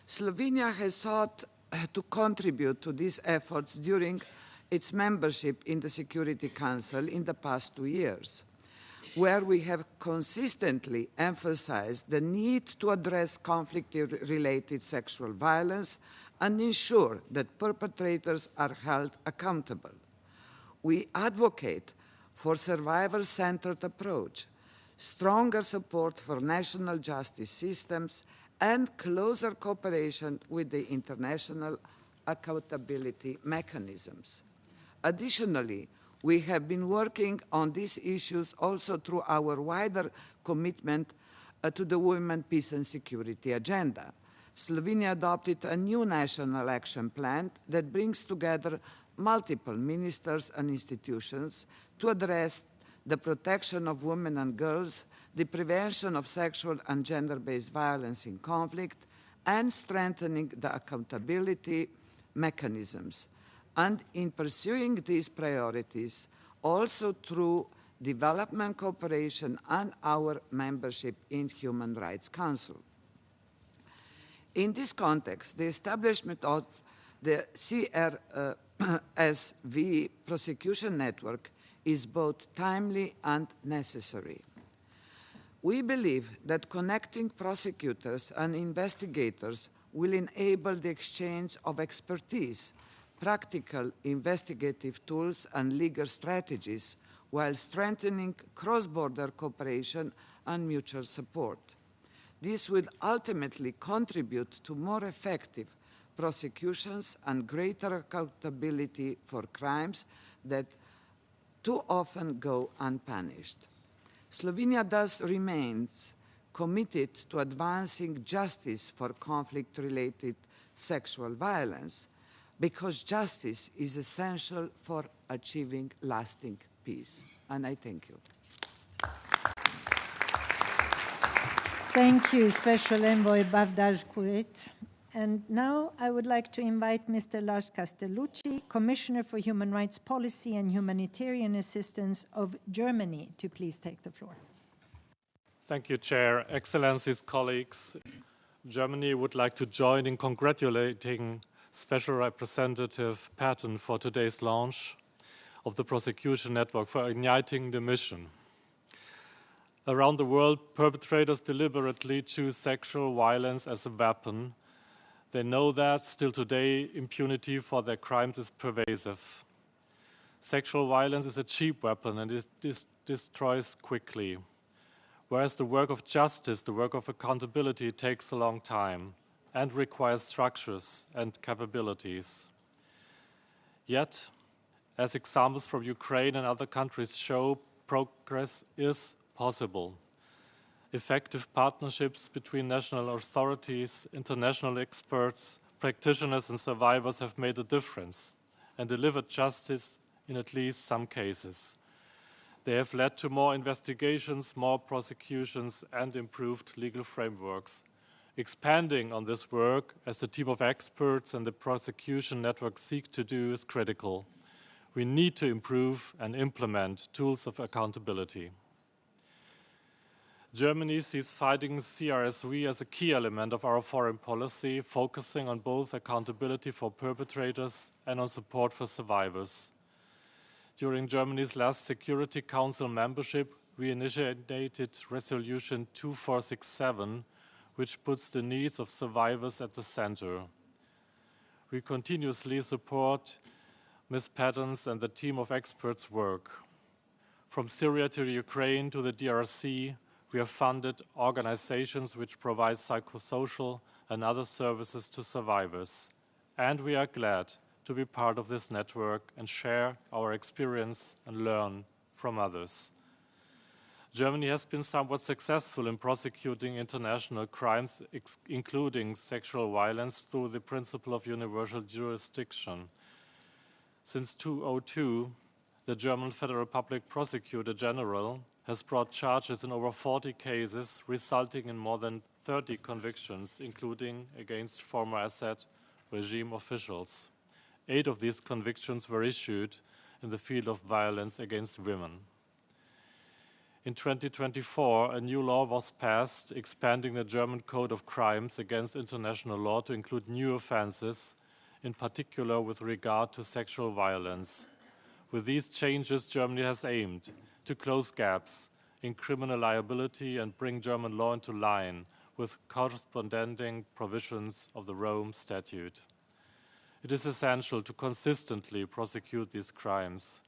Slovenia has sought to contribute to these efforts during its membership in the Security Council in the past 2 years, where we have consistently emphasized the need to address conflict-related sexual violence and ensure that perpetrators are held accountable. We advocate for survivor-centered approach, stronger support for national justice systems, and closer cooperation with the international accountability mechanisms. Additionally, we have been working on these issues also through our wider commitment to the Women, Peace and Security agenda. Slovenia adopted a new national action plan that brings together multiple ministers and institutions to address the protection of women and girls, the prevention of sexual and gender-based violence in conflict, and strengthening the accountability mechanisms. And in pursuing these priorities, also through development cooperation and our membership in Human Rights Council. In this context, the establishment of the CRSV Prosecution Network is both timely and necessary. We believe that connecting prosecutors and investigators will enable the exchange of expertise, practical investigative tools and legal strategies while strengthening cross-border cooperation and mutual support. This will ultimately contribute to more effective prosecutions and greater accountability for crimes that too often go unpunished. Slovenia thus remains committed to advancing justice for conflict-related sexual violence, because justice is essential for achieving lasting peace. And I thank you. Thank you, Special Envoy Bavdaj Kuret. And now I would like to invite Mr. Lars Castellucci, Commissioner for Human Rights Policy and Humanitarian Assistance of Germany, to please take the floor. Thank you, Chair. Excellencies, colleagues, Germany would like to join in congratulating Special Representative Patton for today's launch of the Prosecution Network for igniting the mission. Around the world, perpetrators deliberately choose sexual violence as a weapon. They know that still today, impunity for their crimes is pervasive. Sexual violence is a cheap weapon and it destroys quickly. Whereas the work of justice, the work of accountability, takes a long time and requires structures and capabilities. Yet, as examples from Ukraine and other countries show, progress is possible. Effective partnerships between national authorities, international experts, practitioners and survivors have made a difference and delivered justice in at least some cases. They have led to more investigations, more prosecutions, and improved legal frameworks. Expanding on this work, as the team of experts and the Prosecution Network seek to do, is critical. We need to improve and implement tools of accountability. Germany sees fighting CRSV as a key element of our foreign policy, focusing on both accountability for perpetrators and on support for survivors. During Germany's last Security Council membership, we initiated Resolution 2467, which puts the needs of survivors at the center. We continuously support Ms. Patton's and the team of experts' work. From Syria to Ukraine to the DRC, we have funded organizations which provide psychosocial and other services to survivors. And we are glad to be part of this network and share our experience and learn from others. Germany has been somewhat successful in prosecuting international crimes, including sexual violence, through the principle of universal jurisdiction. Since 2002, the German Federal Public Prosecutor General has brought charges in over 40 cases, resulting in more than 30 convictions, including against former Assad regime officials. 8 of these convictions were issued in the field of violence against women. In 2024, a new law was passed expanding the German Code of Crimes against international law to include new offenses, in particular with regard to sexual violence. With these changes, Germany has aimed to close gaps in criminal liability and bring German law into line with corresponding provisions of the Rome Statute. It is essential to consistently prosecute these crimes.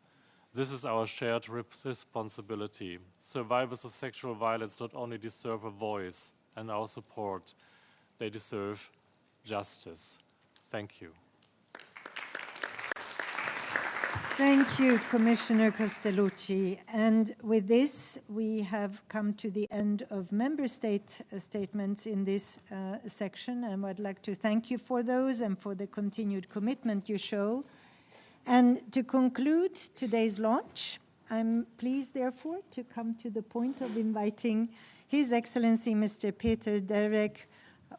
This is our shared responsibility. Survivors of sexual violence not only deserve a voice and our support, they deserve justice. Thank you. Thank you, Commissioner Castellucci. And with this, we have come to the end of member state statements in this section. And I'd like to thank you for those and for the continued commitment you show. And to conclude today's launch, I'm pleased, therefore, to come to the point of inviting His Excellency Mr. Peter Derek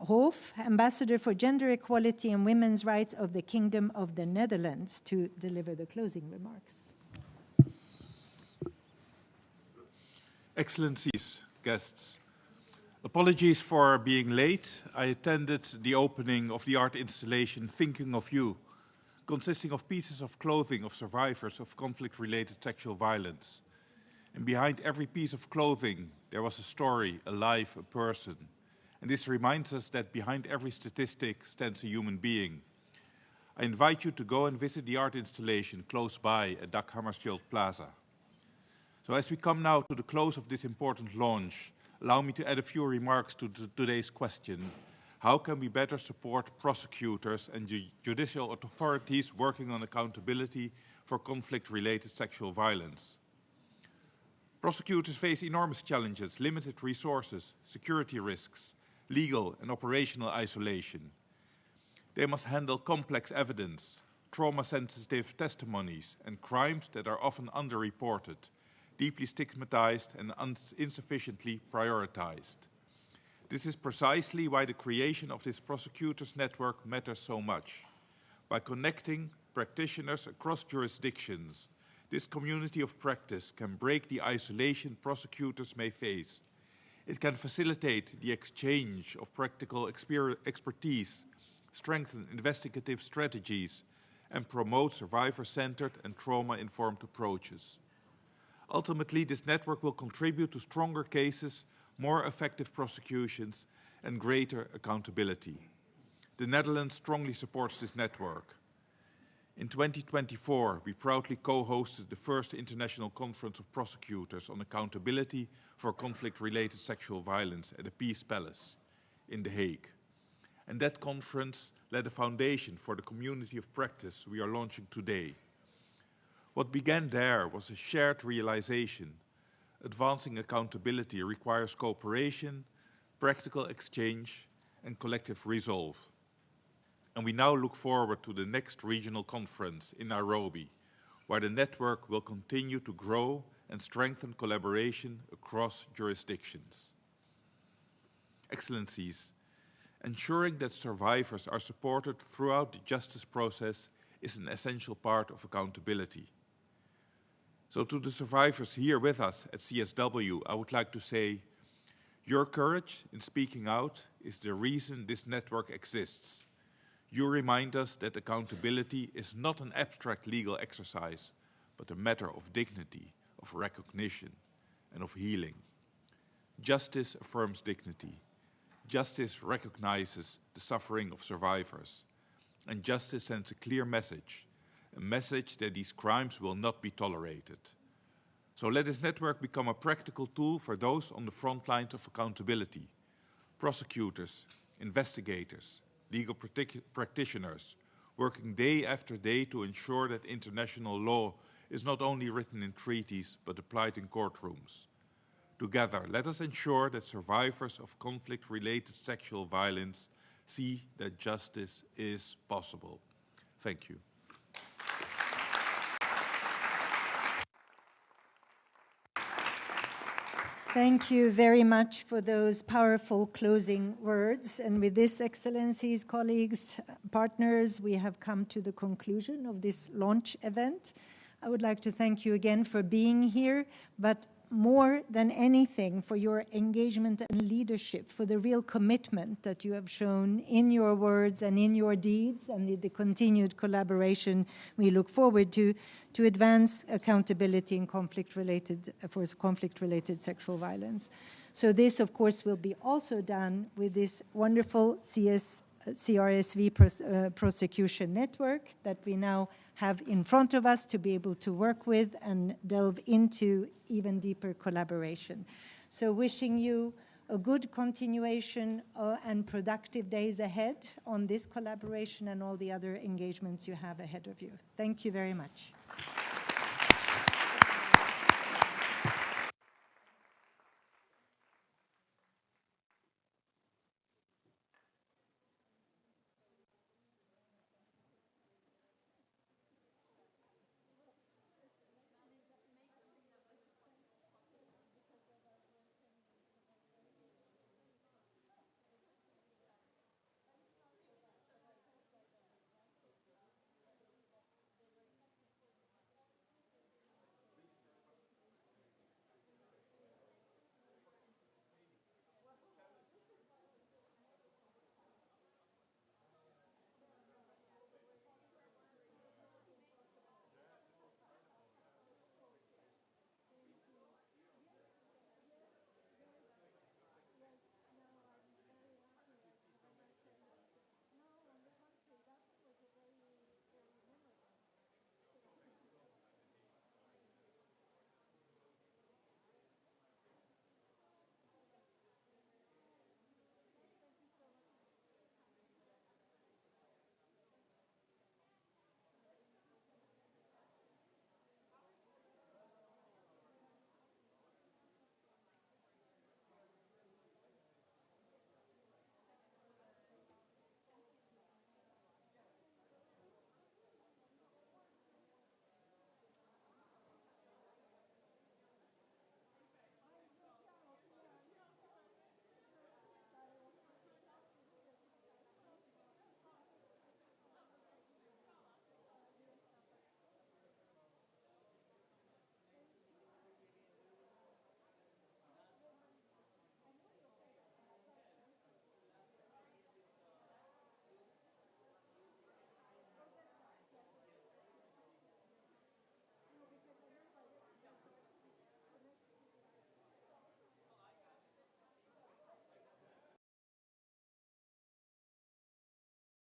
Hof, Ambassador for Gender Equality and Women's Rights of the Kingdom of the Netherlands, to deliver the closing remarks. Excellencies, guests, apologies for being late. I attended the opening of the art installation Thinking of You, consisting of pieces of clothing of survivors of conflict-related sexual violence. And behind every piece of clothing, there was a story, a life, a person. And this reminds us that behind every statistic stands a human being. I invite you to go and visit the art installation close by at Dag Hammarskjöld Plaza. So as we come now to the close of this important launch, allow me to add a few remarks to today's question. How can we better support prosecutors and judicial authorities working on accountability for conflict-related sexual violence? Prosecutors face enormous challenges, limited resources, security risks, legal and operational isolation. They must handle complex evidence, trauma-sensitive testimonies, and crimes that are often underreported, deeply stigmatized and insufficiently prioritized. This is precisely why the creation of this prosecutors network matters so much. By connecting practitioners across jurisdictions, this community of practice can break the isolation prosecutors may face. It can facilitate the exchange of practical expertise, strengthen investigative strategies, and promote survivor-centered and trauma-informed approaches. Ultimately, this network will contribute to stronger cases, more effective prosecutions, and greater accountability. The Netherlands strongly supports this network. In 2024, we proudly co-hosted the first International Conference of Prosecutors on Accountability for Conflict-Related Sexual Violence at the Peace Palace in The Hague. And that conference laid a foundation for the community of practice we are launching today. What began there was a shared realization. Advancing accountability requires cooperation, practical exchange, and collective resolve. And we now look forward to the next regional conference in Nairobi, where the network will continue to grow and strengthen collaboration across jurisdictions. Excellencies, ensuring that survivors are supported throughout the justice process is an essential part of accountability. So to the survivors here with us at CSW, I would like to say, your courage in speaking out is the reason this network exists. You remind us that accountability is not an abstract legal exercise, but a matter of dignity, of recognition, and of healing. Justice affirms dignity. Justice recognizes the suffering of survivors. And justice sends a clear message, a message that these crimes will not be tolerated. So let this network become a practical tool for those on the front lines of accountability, prosecutors, investigators, legal practitioners, working day after day to ensure that international law is not only written in treaties but applied in courtrooms. Together, let us ensure that survivors of conflict-related sexual violence see that justice is possible. Thank you. Thank you very much for those powerful closing words. And with this, Excellencies, colleagues, partners, we have come to the conclusion of this launch event. I would like to thank you again for being here, but more than anything, for your engagement and leadership, for the real commitment that you have shown in your words and in your deeds, and the continued collaboration we look forward to advance accountability in conflict-related sexual violence. So this, of course, will be also done with this wonderful CRSV prosecution network that we now have in front of us to be able to work with and delve into even deeper collaboration. So wishing you a good continuation and productive days ahead on this collaboration and all the other engagements you have ahead of you. Thank you very much.